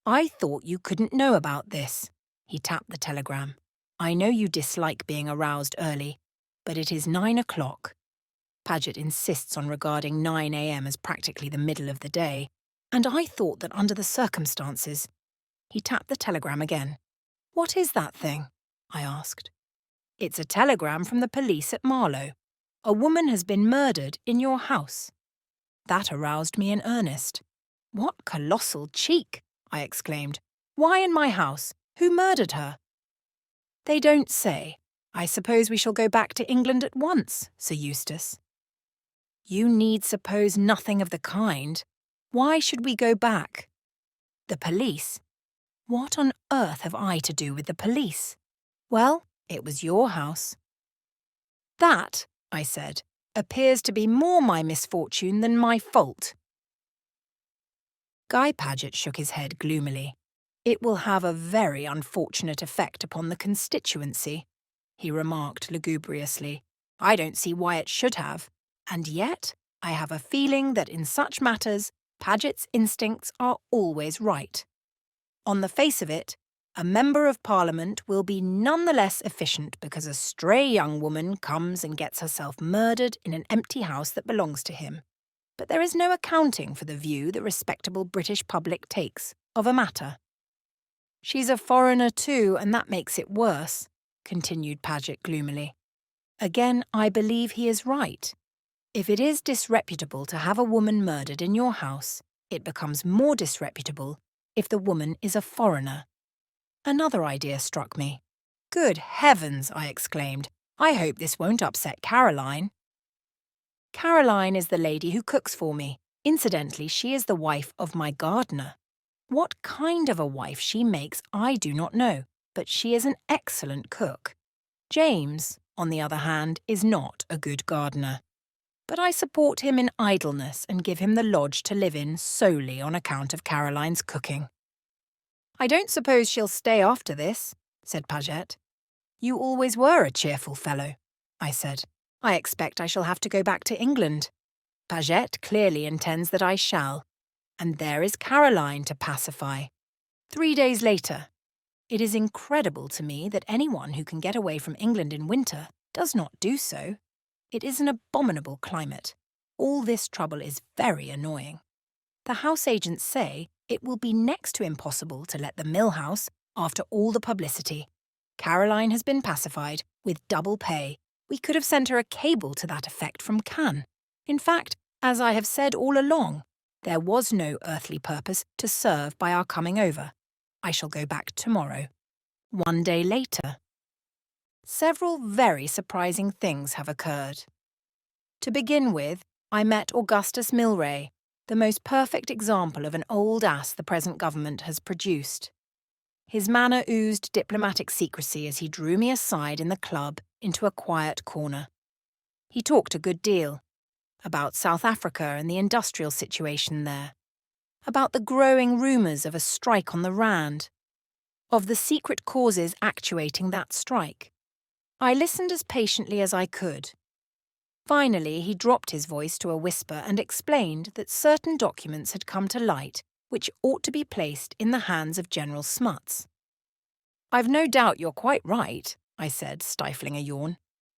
"I thought you couldn't know about this." He tapped the telegram. "I know you dislike being aroused early, but it is 9 o'clock. Paget insists on regarding 9 a.m. as practically the middle of the day, and I thought that under the circumstances—" He tapped the telegram again. "What is that thing?" I asked. "It's a telegram from the police at Marlow. A woman has been murdered in your house." That aroused me in earnest. "What colossal cheek!" I exclaimed. "Why in my house? Who murdered her?" "They don't say. I suppose we shall go back to England at once, Sir Eustace." "You need suppose nothing of the kind. Why should we go back?" "The police? What on earth have I to do with the police?" "Well, it was your house." "That," I said, "appears to be more my misfortune than my fault." Guy Paget shook his head gloomily. "It will have a very unfortunate effect upon the constituency," he remarked lugubriously. "I don't see why it should have, and yet I have a feeling that in such matters Paget's instincts are always right. On the face of it, a Member of Parliament will be none the less efficient because a stray young woman comes and gets herself murdered in an empty house that belongs to him. But there is no accounting for the view the respectable British public takes of a matter." "She's a foreigner too, and that makes it worse," continued Paget gloomily. "Again, I believe he is right. If it is disreputable to have a woman murdered in your house, it becomes more disreputable if the woman is a foreigner." Another idea struck me. "Good heavens!" I exclaimed. "I hope this won't upset Caroline." "Caroline is the lady who cooks for me. Incidentally, she is the wife of my gardener. What kind of a wife she makes I do not know, but she is an excellent cook. James, on the other hand, is not a good gardener. But I support him in idleness and give him the lodge to live in solely on account of Caroline's cooking." "I don't suppose she'll stay after this," said Paget. "You always were a cheerful fellow," I said. "I expect I shall have to go back to England. Paget clearly intends that I shall. And there is Caroline to pacify. 3 days later. It is incredible to me that anyone who can get away from England in winter does not do so. It is an abominable climate. All this trouble is very annoying. The house agents say it will be next to impossible to let the mill house after all the publicity. Caroline has been pacified with double pay. We could have sent her a cable to that effect from Cannes. In fact, as I have said all along, there was no earthly purpose to serve by our coming over. I shall go back tomorrow. 1 day later. Several very surprising things have occurred. To begin with, I met Augustus Milray, the most perfect example of an old ass the present government has produced. His manner oozed diplomatic secrecy as he drew me aside in the club into a quiet corner. He talked a good deal. About South Africa and the industrial situation there. About the growing rumours of a strike on the Rand. Of the secret causes actuating that strike. I listened as patiently as I could. Finally, he dropped his voice to a whisper and explained that certain documents had come to light which ought to be placed in the hands of General Smuts. "I've no doubt you're quite right," I said, stifling a yawn.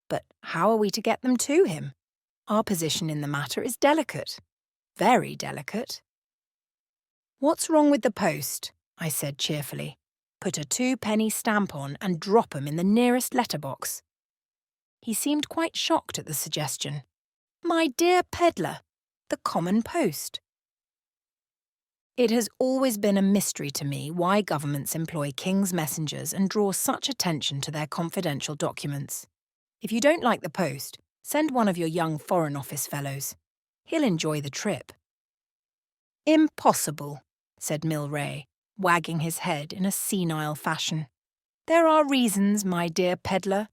"But how are we to get them to him? Our position in the matter is delicate. Very delicate." "What's wrong with the post?" I said cheerfully. "Put a 2-penny stamp on and drop 'em in the nearest letterbox." He seemed quite shocked at the suggestion. "My dear peddler, the common post." It has always been a mystery to me why governments employ king's messengers and draw such attention to their confidential documents. If you don't like the post, send one of your young Foreign Office fellows. He'll enjoy the trip. "Impossible," said Milray, wagging his head in a senile fashion. "There are reasons, my dear peddler.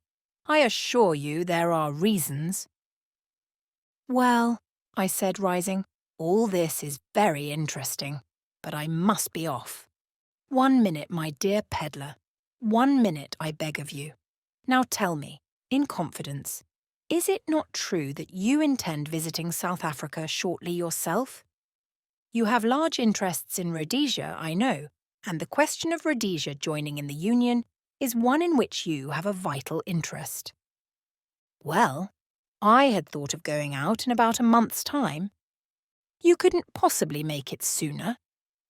I assure you there are reasons." "Well," I said, rising, "all this is very interesting, but I must be off. 1 minute, my dear peddler. 1 minute, I beg of you. Now tell me, in confidence, is it not true that you intend visiting South Africa shortly yourself? You have large interests in Rhodesia, I know, and the question of Rhodesia joining in the Union is one in which you have a vital interest. Well, I had thought of going out in about a month's time. You couldn't possibly make it sooner.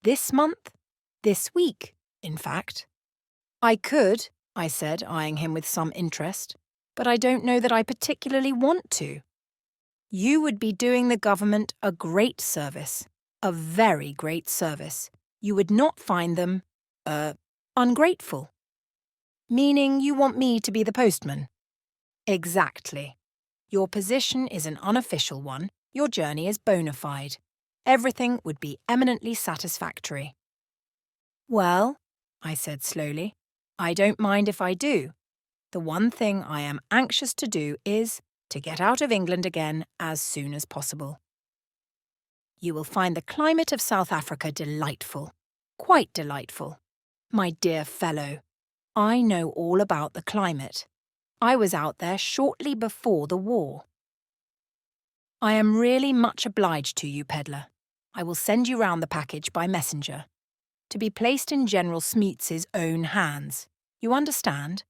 This month? This week, in fact. I could, I said, eyeing him with some interest, but I don't know that I particularly want to. You would be doing the government a great service, a very great service. You would not find them, ungrateful. Meaning you want me to be the postman? Exactly. Your position is an unofficial one, your journey is bona fide. Everything would be eminently satisfactory. Well, I said slowly, I don't mind if I do. The one thing I am anxious to do is to get out of England again as soon as possible. You will find the climate of South Africa delightful, quite delightful. My dear fellow, I know all about the climate. I was out there shortly before the war. I am really much obliged to you, Pedlar. I will send you round the package by messenger, to be placed in General Smeats's own hands. You understand?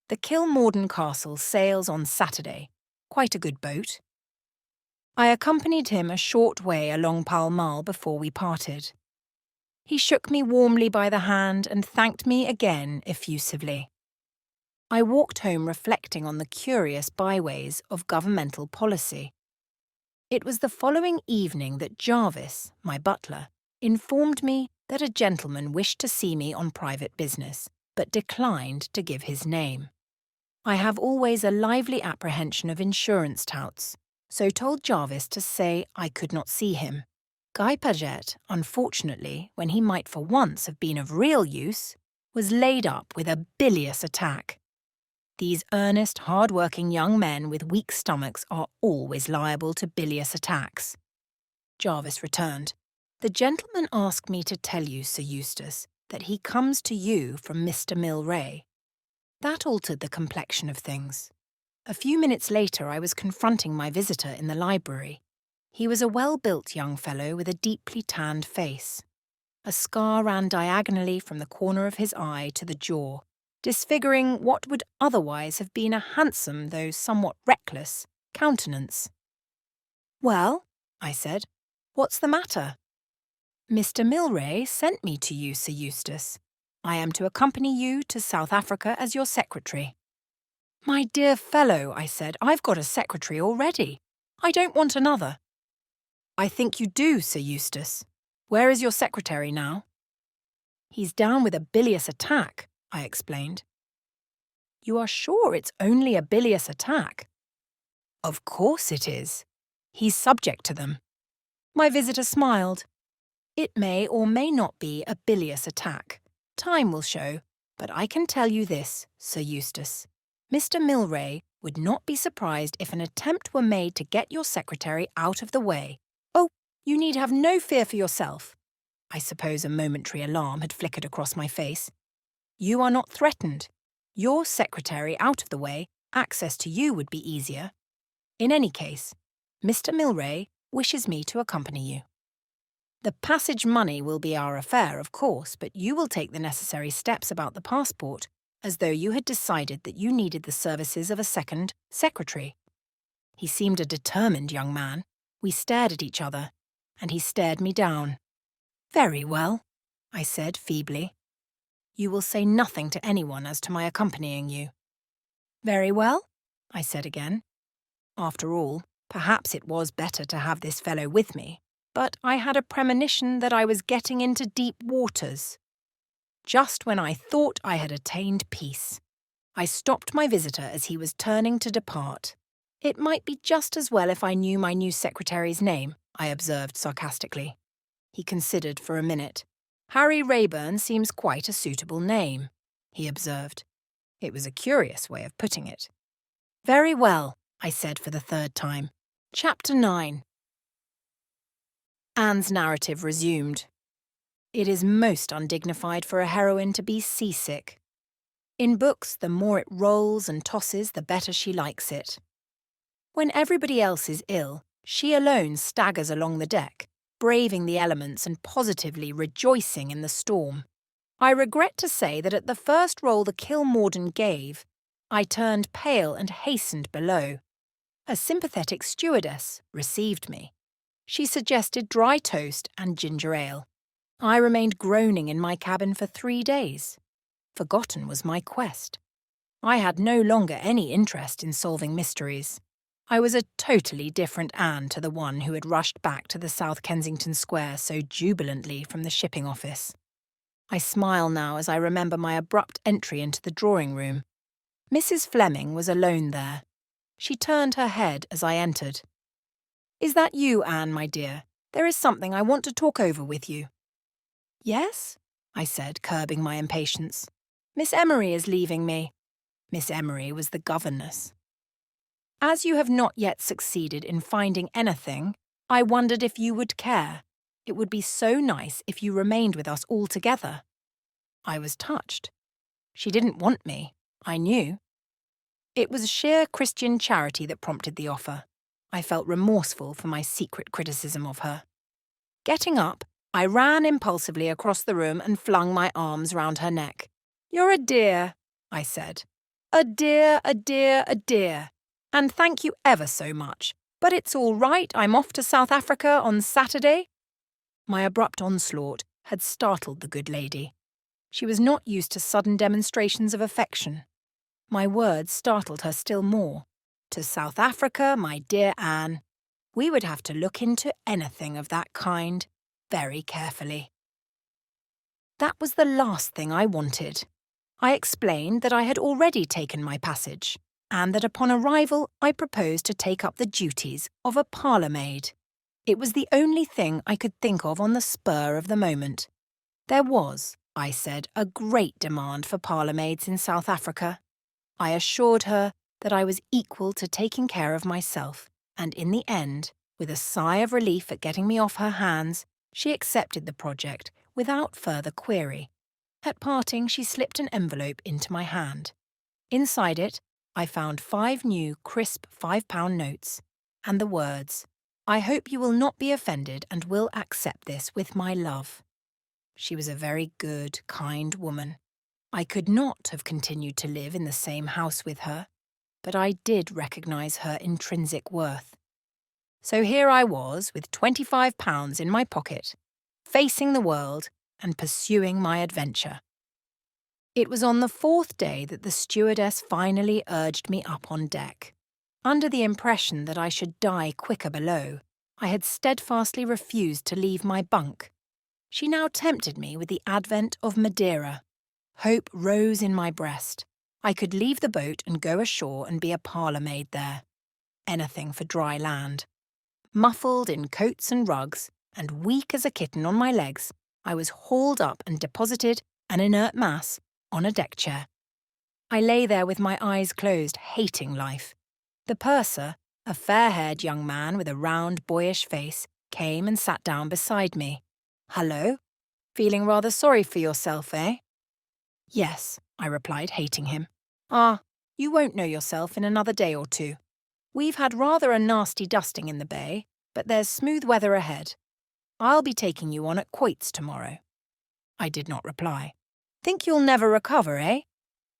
The Kilmorden Castle sails on Saturday. Quite a good boat. I accompanied him a short way along Pall Mall before we parted. He shook me warmly by the hand and thanked me again effusively. I walked home reflecting on the curious byways of governmental policy. It was the following evening that Jarvis, my butler, informed me that a gentleman wished to see me on private business, but declined to give his name. I have always a lively apprehension of insurance touts, so told Jarvis to say I could not see him. Guy Paget, unfortunately, when he might for once have been of real use, was laid up with a bilious attack. These earnest, hard-working young men with weak stomachs are always liable to bilious attacks. Jarvis returned. The gentleman asked me to tell you, Sir Eustace, that he comes to you from Mr. Milray. That altered the complexion of things. A few minutes later I was confronting my visitor in the library. He was a well-built young fellow with a deeply tanned face. A scar ran diagonally from the corner of his eye to the jaw, disfiguring what would otherwise have been a handsome, though somewhat reckless, countenance. "Well," I said, "what's the matter?" "Mr. Milray sent me to you, Sir Eustace. I am to accompany you to South Africa as your secretary." "My dear fellow," I said, "I've got a secretary already. I don't want another." "I think you do, Sir Eustace. Where is your secretary now?" "He's down with a bilious attack," I explained. "You are sure it's only a bilious attack?" "Of course it is. He's subject to them." My visitor smiled. "It may or may not be a bilious attack. Time will show, but I can tell you this, Sir Eustace. Mr. Milray would not be surprised if an attempt were made to get your secretary out of the way. Oh, you need have no fear for yourself." I suppose a momentary alarm had flickered across my face. "You are not threatened. Your secretary out of the way, access to you would be easier. In any case, Mr. Milray wishes me to accompany you. The passage money will be our affair, of course, but you will take the necessary steps about the passport, as though you had decided that you needed the services of a second secretary." He seemed a determined young man. We stared at each other, and he stared me down. "Very well," I said feebly. "You will say nothing to anyone as to my accompanying you." "Very well," I said again. After all, perhaps it was better to have this fellow with me, but I had a premonition that I was getting into deep waters. Just when I thought I had attained peace, I stopped my visitor as he was turning to depart. "It might be just as well if I knew my new secretary's name," I observed sarcastically. He considered for a minute. "Harry Rayburn seems quite a suitable name," he observed. It was a curious way of putting it. "Very well," I said for the third time. Chapter 9. Anne's narrative resumed. It is most undignified for a heroine to be seasick. In books, the more it rolls and tosses, the better she likes it. When everybody else is ill, she alone staggers along the deck, braving the elements and positively rejoicing in the storm. I regret to say that at the first roll the Kilmorden gave, I turned pale and hastened below. A sympathetic stewardess received me. She suggested dry toast and ginger ale. I remained groaning in my cabin for 3 days. Forgotten was my quest. I had no longer any interest in solving mysteries. I was a totally different Anne to the one who had rushed back to the South Kensington Square so jubilantly from the shipping office. I smile now as I remember my abrupt entry into the drawing room. Mrs. Fleming was alone there. She turned her head as I entered. "Is that you, Anne, my dear? There is something I want to talk over with you." "Yes?" I said, curbing my impatience. "Miss Emery is leaving me." Miss Emery was the governess. "As you have not yet succeeded in finding anything, I wondered if you would care. It would be so nice if you remained with us altogether." I was touched. She didn't want me, I knew. It was sheer Christian charity that prompted the offer. I felt remorseful for my secret criticism of her. Getting up, I ran impulsively across the room and flung my arms round her neck. "You're a dear," I said. "A dear, a dear, a dear. And thank you ever so much. But it's all right, I'm off to South Africa on Saturday." My abrupt onslaught had startled the good lady. She was not used to sudden demonstrations of affection. My words startled her still more. To South Africa, my dear Anne. We would have to look into anything of that kind very carefully. That was the last thing I wanted. I explained that I had already taken my passage, and that upon arrival I proposed to take up the duties of a parlour-maid. It was the only thing I could think of on the spur of the moment. There was, I said, a great demand for parlour-maids in South Africa. I assured her that I was equal to taking care of myself, and in the end, with a sigh of relief at getting me off her hands, she accepted the project without further query. At parting, she slipped an envelope into my hand. Inside it, I found 5 new, crisp £5 notes, and the words, "I hope you will not be offended and will accept this with my love." She was a very good, kind woman. I could not have continued to live in the same house with her, but I did recognise her intrinsic worth. So here I was, with £25 in my pocket, facing the world and pursuing my adventure. It was on the 4th day that the stewardess finally urged me up on deck. Under the impression that I should die quicker below, I had steadfastly refused to leave my bunk. She now tempted me with the advent of Madeira. Hope rose in my breast. I could leave the boat and go ashore and be a parlour-maid there. Anything for dry land. Muffled in coats and rugs, and weak as a kitten on my legs, I was hauled up and deposited, an inert mass, on a deck chair. I lay there with my eyes closed, hating life. The purser, a fair-haired young man with a round, boyish face, came and sat down beside me. "Hullo? Feeling rather sorry for yourself, eh?" "Yes," I replied, hating him. "Ah, you won't know yourself in another day or 2. We've had rather a nasty dusting in the bay, but there's smooth weather ahead. I'll be taking you on at quoits tomorrow." I did not reply. "Think you'll never recover, eh?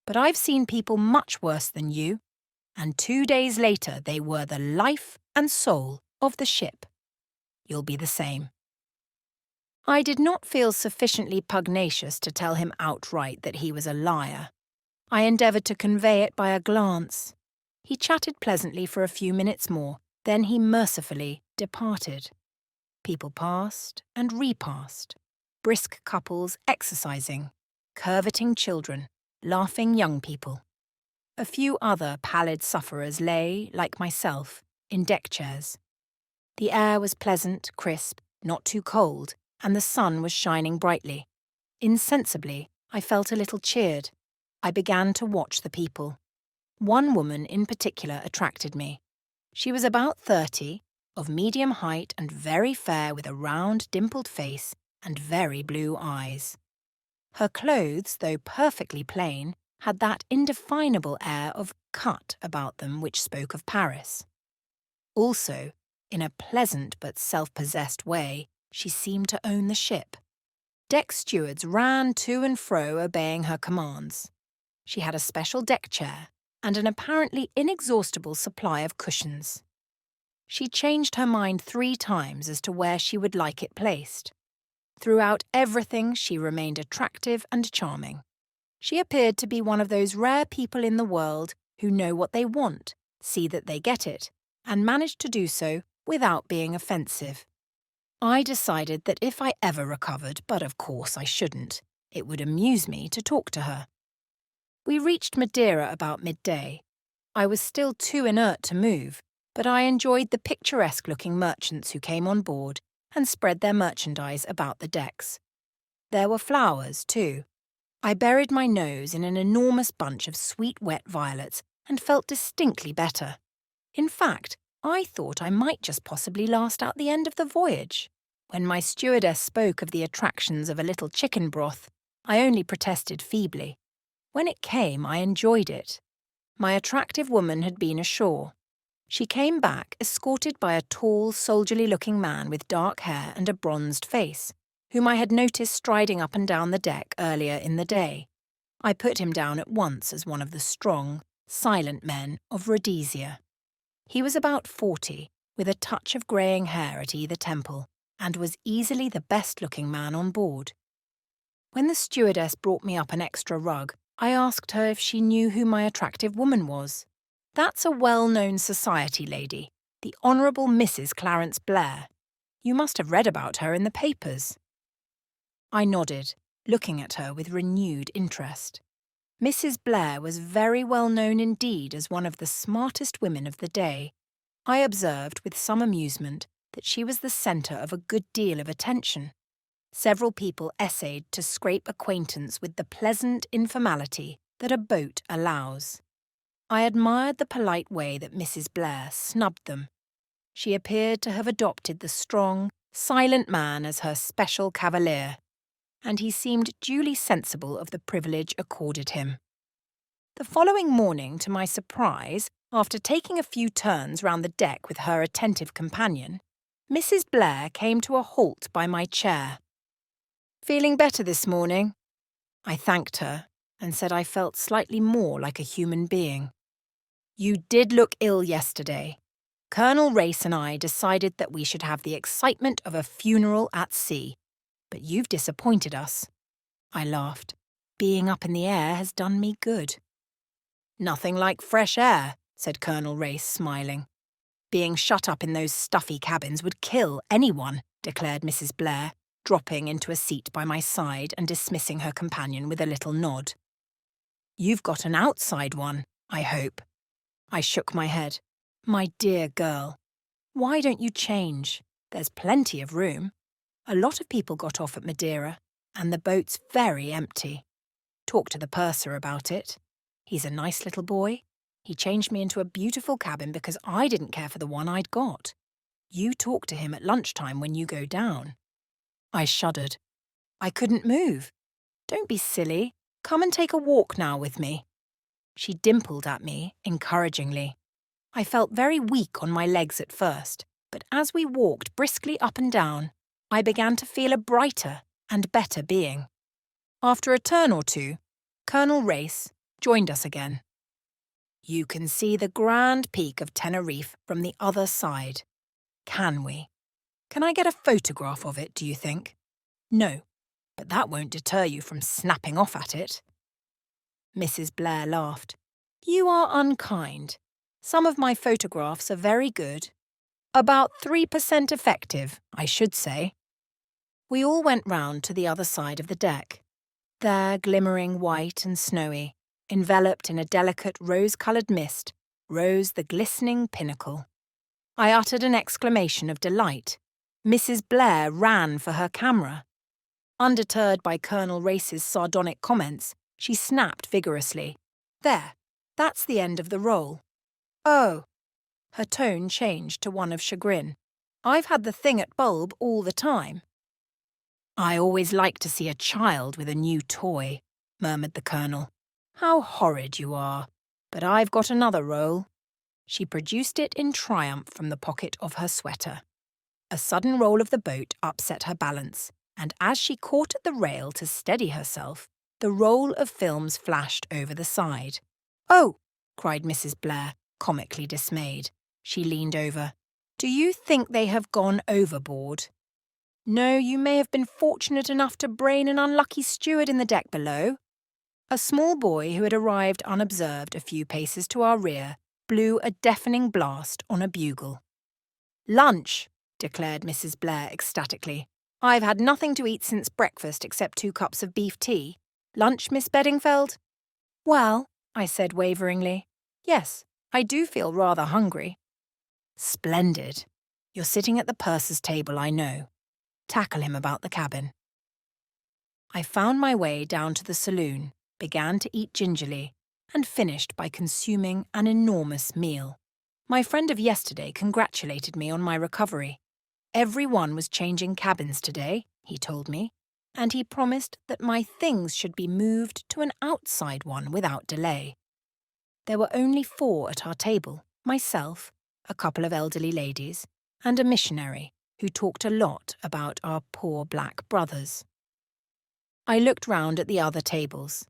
But I've seen people much worse than you, and 2 days later they were the life and soul of the ship. You'll be the same." I did not feel sufficiently pugnacious to tell him outright that he was a liar. I endeavoured to convey it by a glance. He chatted pleasantly for a few minutes more, then he mercifully departed. People passed and repassed. Brisk couples exercising, curveting children, laughing young people. A few other pallid sufferers lay, like myself, in deck chairs. The air was pleasant, crisp, not too cold, and the sun was shining brightly. Insensibly, I felt a little cheered. I began to watch the people. One woman in particular attracted me. She was about 30, of medium height and very fair, with a round, dimpled face and very blue eyes. Her clothes, though perfectly plain, had that indefinable air of cut about them which spoke of Paris. Also, in a pleasant but self-possessed way, she seemed to own the ship. Deck stewards ran to and fro obeying her commands. She had a special deck chair and an apparently inexhaustible supply of cushions. She changed her mind 3 times as to where she would like it placed. Throughout everything, she remained attractive and charming. She appeared to be one of those rare people in the world who know what they want, see that they get it, and manage to do so without being offensive. I decided that if I ever recovered, but of course I shouldn't, it would amuse me to talk to her. We reached Madeira about midday. I was still too inert to move, but I enjoyed the picturesque-looking merchants who came on board and spread their merchandise about the decks. There were flowers, too. I buried my nose in an enormous bunch of sweet wet violets and felt distinctly better. In fact, I thought I might just possibly last out the end of the voyage. When my stewardess spoke of the attractions of a little chicken broth, I only protested feebly. When it came, I enjoyed it. My attractive woman had been ashore. She came back escorted by a tall, soldierly-looking man with dark hair and a bronzed face, whom I had noticed striding up and down the deck earlier in the day. I put him down at once as one of the strong, silent men of Rhodesia. He was about 40, with a touch of greying hair at either temple, and was easily the best-looking man on board. When the stewardess brought me up an extra rug, I asked her if she knew who my attractive woman was. That's a well-known society lady, the Honourable Mrs. Clarence Blair. You must have read about her in the papers. I nodded, looking at her with renewed interest. Mrs. Blair was very well known indeed as one of the smartest women of the day. I observed with some amusement that she was the centre of a good deal of attention. Several people essayed to scrape acquaintance with the pleasant informality that a boat allows. I admired the polite way that Mrs. Blair snubbed them. She appeared to have adopted the strong, silent man as her special cavalier, and he seemed duly sensible of the privilege accorded him. The following morning, to my surprise, after taking a few turns round the deck with her attentive companion, Mrs. Blair came to a halt by my chair. "Feeling better this morning?" I thanked her and said I felt slightly more like a human being. "You did look ill yesterday. Colonel Race and I decided that we should have the excitement of a funeral at sea, but you've disappointed us." I laughed. "Being up in the air has done me good." "Nothing like fresh air," said Colonel Race, smiling. "Being shut up in those stuffy cabins would kill anyone," declared Mrs. Blair, dropping into a seat by my side and dismissing her companion with a little nod. "You've got an outside one, I hope." I shook my head. "My dear girl, why don't you change? There's plenty of room. A lot of people got off at Madeira, and the boat's very empty. Talk to the purser about it. He's a nice little boy. He changed me into a beautiful cabin because I didn't care for the one I'd got. You talk to him at lunchtime when you go down." I shuddered. I couldn't move. "Don't be silly. Come and take a walk now with me." She dimpled at me encouragingly. I felt very weak on my legs at first, but as we walked briskly up and down, I began to feel a brighter and better being. After a turn or two, Colonel Race joined us again. "You can see the grand peak of Tenerife from the other side. Can we? Can I get a photograph of it, do you think?" "No, but that won't deter you from snapping off at it." Mrs. Blair laughed. "You are unkind. Some of my photographs are very good. About 3% effective, I should say." We all went round to the other side of the deck. There, glimmering white and snowy, enveloped in a delicate rose-coloured mist, rose the glistening pinnacle. I uttered an exclamation of delight. Mrs. Blair ran for her camera. Undeterred by Colonel Race's sardonic comments, she snapped vigorously. "There, that's the end of the roll." "Oh." Her tone changed to one of chagrin. "I've had the thing at bulb all the time." "I always like to see a child with a new toy," murmured the Colonel. How horrid you are. But I've got another roll." She produced it in triumph from the pocket of her sweater. A sudden roll of the boat upset her balance, and as she caught at the rail to steady herself, the roll of films flashed over the side. "Oh!" cried Mrs. Blair, comically dismayed. She leaned over. "Do you think they have gone overboard?" "No, you may have been fortunate enough to brain an unlucky steward in the deck below." A small boy who had arrived unobserved a few paces to our rear blew a deafening blast on a bugle. "Lunch!" declared Mrs. Blair ecstatically. "I've had nothing to eat since breakfast except 2 cups of beef tea. Lunch, Miss Beddingfeld?" "Well," I said waveringly, "yes, I do feel rather hungry." "Splendid. You're sitting at the purser's table, I know. Tackle him about the cabin." I found my way down to the saloon, began to eat gingerly, and finished by consuming an enormous meal. My friend of yesterday congratulated me on my recovery. Every one was changing cabins today, he told me, and he promised that my things should be moved to an outside one without delay. There were only 4 at our table, myself, a couple of elderly ladies, and a missionary who talked a lot about our poor black brothers. I looked round at the other tables.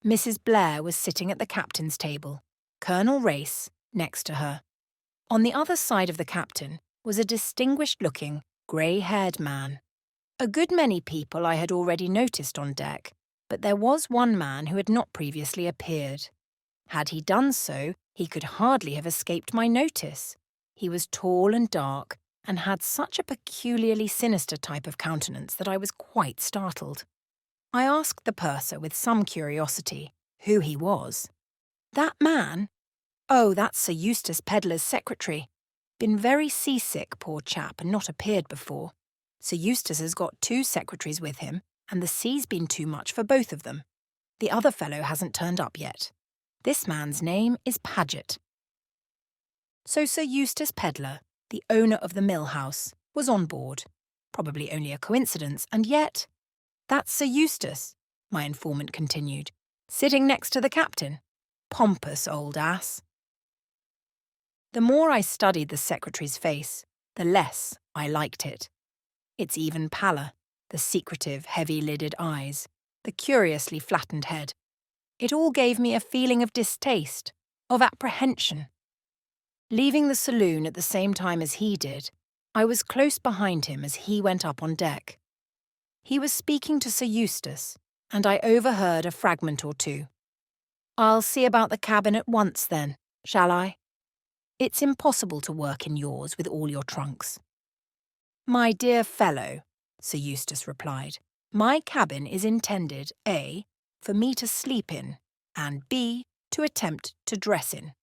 Mrs. Blair was sitting at the captain's table, Colonel Race next to her. On the other side of the captain was a distinguished-looking, grey-haired man. A good many people I had already noticed on deck, but there was one man who had not previously appeared. Had he done so, he could hardly have escaped my notice. He was tall and dark, and had such a peculiarly sinister type of countenance that I was quite startled. I asked the purser with some curiosity who he was. "That man? Oh, that's Sir Eustace Pedlar's secretary. Been very seasick, poor chap, and not appeared before. Sir Eustace has got 2 secretaries with him, and the sea's been too much for both of them. The other fellow hasn't turned up yet. This man's name is Paget." So Sir Eustace Pedlar, the owner of the mill house, was on board. Probably only a coincidence, and yet— "That's Sir Eustace," my informant continued, "sitting next to the captain. Pompous old ass." The more I studied the secretary's face, the less I liked it. Its even pallor, the secretive, heavy-lidded eyes, the curiously flattened head. It all gave me a feeling of distaste, of apprehension. Leaving the saloon at the same time as he did, I was close behind him as he went up on deck. He was speaking to Sir Eustace, and I overheard a fragment or two. "I'll see about the cabin at once, then, shall I? It's impossible to work in yours with all your trunks." "My dear fellow," Sir Eustace replied, "my cabin is intended, A, for me to sleep in, and B, to attempt to dress in.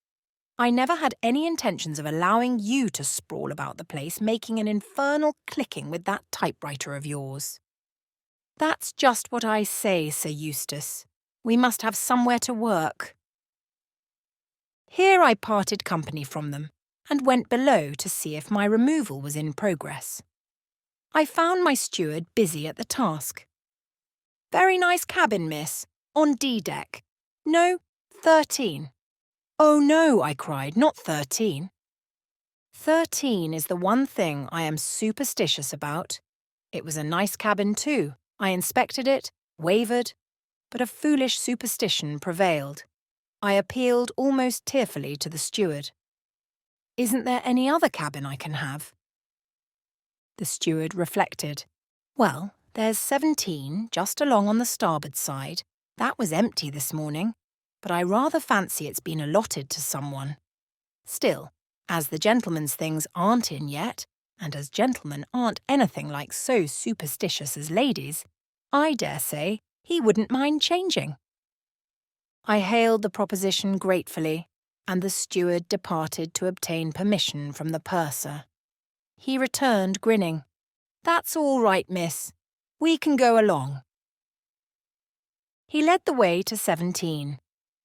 I never had any intentions of allowing you to sprawl about the place making an infernal clicking with that typewriter of yours." "That's just what I say, Sir Eustace. We must have somewhere to work." Here I parted company from them, and went below to see if my removal was in progress. I found my steward busy at the task. "Very nice cabin, miss. On D-deck. No, 13. "Oh no," I cried, "not 13. 13 is the one thing I am superstitious about. It was a nice cabin too. I inspected it, wavered, but a foolish superstition prevailed. I appealed almost tearfully to the steward. "Isn't there any other cabin I can have?" The steward reflected. "Well, there's 17 just along on the starboard side. That was empty this morning, but I rather fancy it's been allotted to someone. Still, as the gentlemen's things aren't in yet, and as gentlemen aren't anything like so superstitious as ladies, I dare say he wouldn't mind changing." I hailed the proposition gratefully, and the steward departed to obtain permission from the purser. He returned grinning. "That's all right, miss. We can go along." He led the way to 17.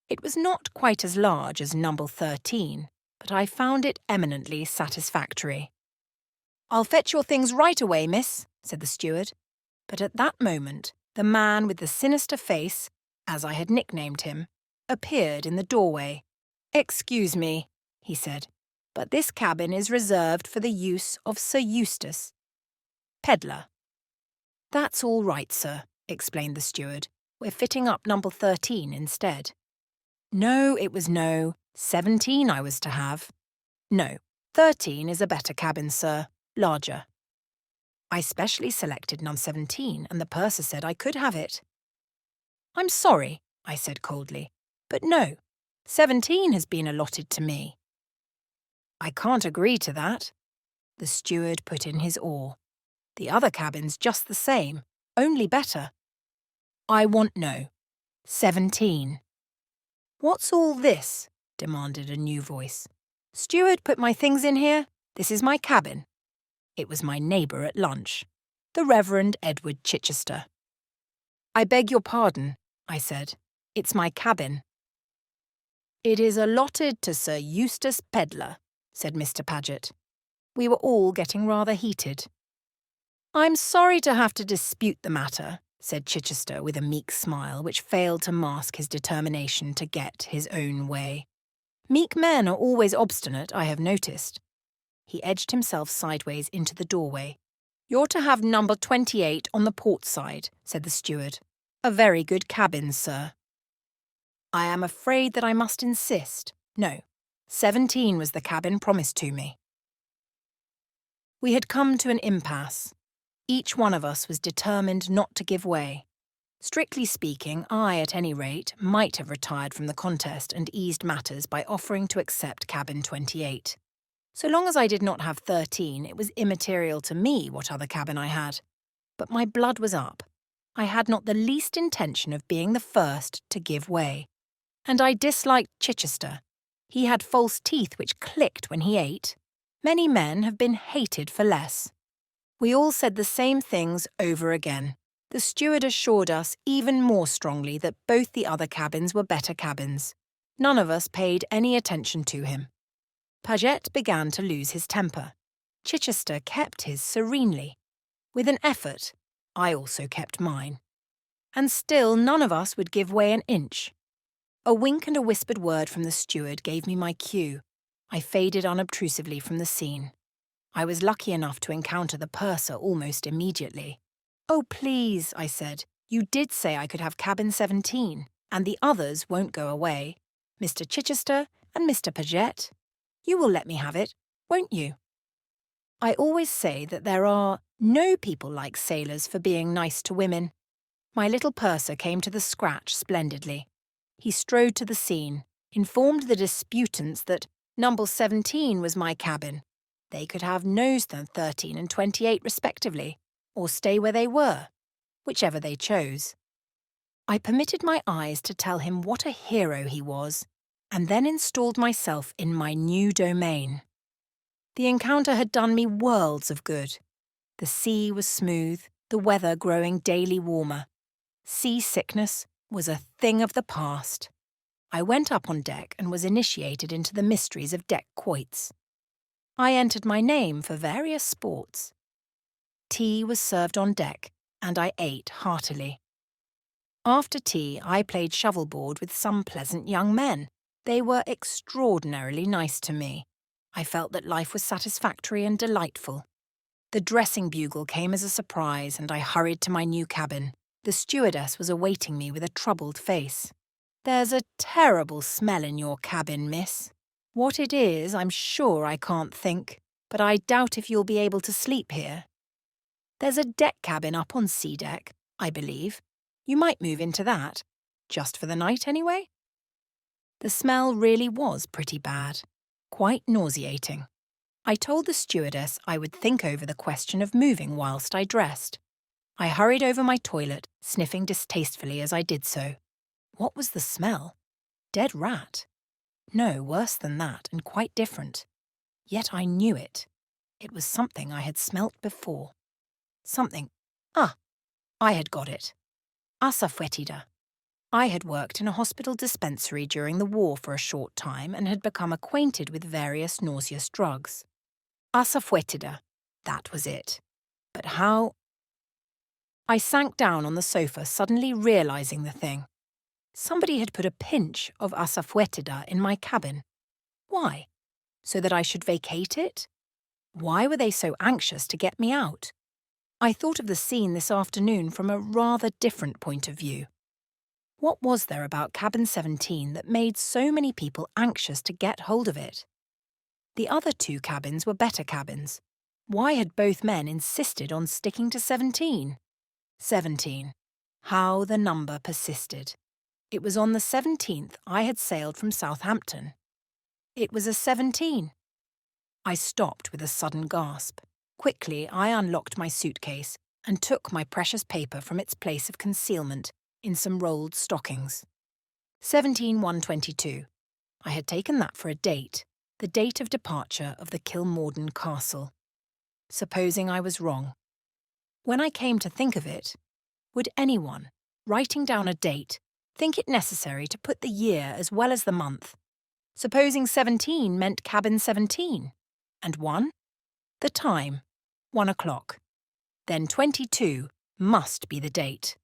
It was not quite as large as number 13, but I found it eminently satisfactory. "I'll fetch your things right away, miss," said the steward. But at that moment, the man with the sinister face, as I had nicknamed him, appeared in the doorway. "Excuse me," he said, "but this cabin is reserved for the use of Sir Eustace, peddler." "That's all right, sir," explained the steward. "We're fitting up number 13 instead." No, it was no. 17 I was to have. No, 13 is a better cabin, sir. Larger. I specially selected number 17, and the purser said I could have it. "I'm sorry," I said coldly, "but no, 17 has been allotted to me." "I can't agree to that." The steward put in his oar. "The other cabin's just the same, only better." "I want no. 17. "What's all this?" demanded a new voice. "Steward, put my things in here. This is my cabin." It was my neighbour at lunch, the Reverend Edward Chichester. "I beg your pardon," I said. "It's my cabin." "It is allotted to Sir Eustace Pedlar," said Mr. Paget. We were all getting rather heated. "I'm sorry to have to dispute the matter," said Chichester with a meek smile which failed to mask his determination to get his own way. Meek men are always obstinate, I have noticed. He edged himself sideways into the doorway. "You're to have number 28 on the port side," said the steward. "A very good cabin, sir." I am afraid that I must insist. No, 17 was the cabin promised to me. We had come to an impasse. Each one of us was determined not to give way. Strictly speaking, I, at any rate, might have retired from the contest and eased matters by offering to accept cabin 28. So long as I did not have 13, it was immaterial to me what other cabin I had. But my blood was up. I had not the least intention of being the first to give way. And I disliked Chichester. He had false teeth which clicked when he ate. Many men have been hated for less. We all said the same things over again. The steward assured us even more strongly that both the other cabins were better cabins. None of us paid any attention to him. Paget began to lose his temper. Chichester kept his serenely. With an effort, I also kept mine. And still none of us would give way an inch. A wink and a whispered word from the steward gave me my cue. I faded unobtrusively from the scene. I was lucky enough to encounter the purser almost immediately. "Oh, please," I said, "you did say I could have cabin 17, and the others won't go away. Mr. Chichester and Mr. Paget. You will let me have it, won't you?" I always say that there are no people like sailors for being nice to women. My little purser came to the scratch splendidly. He strode to the scene, informed the disputants that number 17 was my cabin. They could have no's than 13 and 28 respectively, or stay where they were, whichever they chose. I permitted my eyes to tell him what a hero he was, and then installed myself in my new domain. The encounter had done me worlds of good. The sea was smooth, the weather growing daily warmer. Seasickness was a thing of the past. I went up on deck and was initiated into the mysteries of deck quoits. I entered my name for various sports. Tea was served on deck, and I ate heartily. After tea, I played shovelboard with some pleasant young men. They were extraordinarily nice to me. I felt that life was satisfactory and delightful. The dressing bugle came as a surprise, and I hurried to my new cabin. The stewardess was awaiting me with a troubled face. "There's a terrible smell in your cabin, miss. What it is, I'm sure I can't think, but I doubt if you'll be able to sleep here. There's a deck cabin up on C deck, I believe. You might move into that. Just for the night, anyway." The smell really was pretty bad. Quite nauseating. I told the stewardess I would think over the question of moving whilst I dressed. I hurried over my toilet, sniffing distastefully as I did so. What was the smell? Dead rat? No, worse than that, and quite different. Yet I knew it. It was something I had smelt before. Something. I had got it. Asafoetida. I had worked in a hospital dispensary during the war for a short time and had become acquainted with various nauseous drugs. Asafoetida. That was it. But how? I sank down on the sofa, suddenly realising the thing. Somebody had put a pinch of asafoetida in my cabin. Why? So that I should vacate it? Why were they so anxious to get me out? I thought of the scene this afternoon from a rather different point of view. What was there about cabin 17 that made so many people anxious to get hold of it? The other 2 cabins were better cabins. Why had both men insisted on sticking to 17? 17. How the number persisted. It was on the 17th I had sailed from Southampton. It was a 17. I stopped with a sudden gasp. Quickly, I unlocked my suitcase and took my precious paper from its place of concealment in some rolled stockings. 17/1/22. I had taken that for a date, the date of departure of the Kilmorden Castle. Supposing I was wrong. When I came to think of it, would anyone, writing down a date, think it necessary to put the year as well as the month? Supposing 17 meant cabin 17, and 1? The time, 1 o'clock. Then 22 must be the date.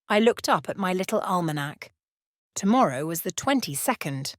I looked up at my little almanac. Tomorrow was the 22nd.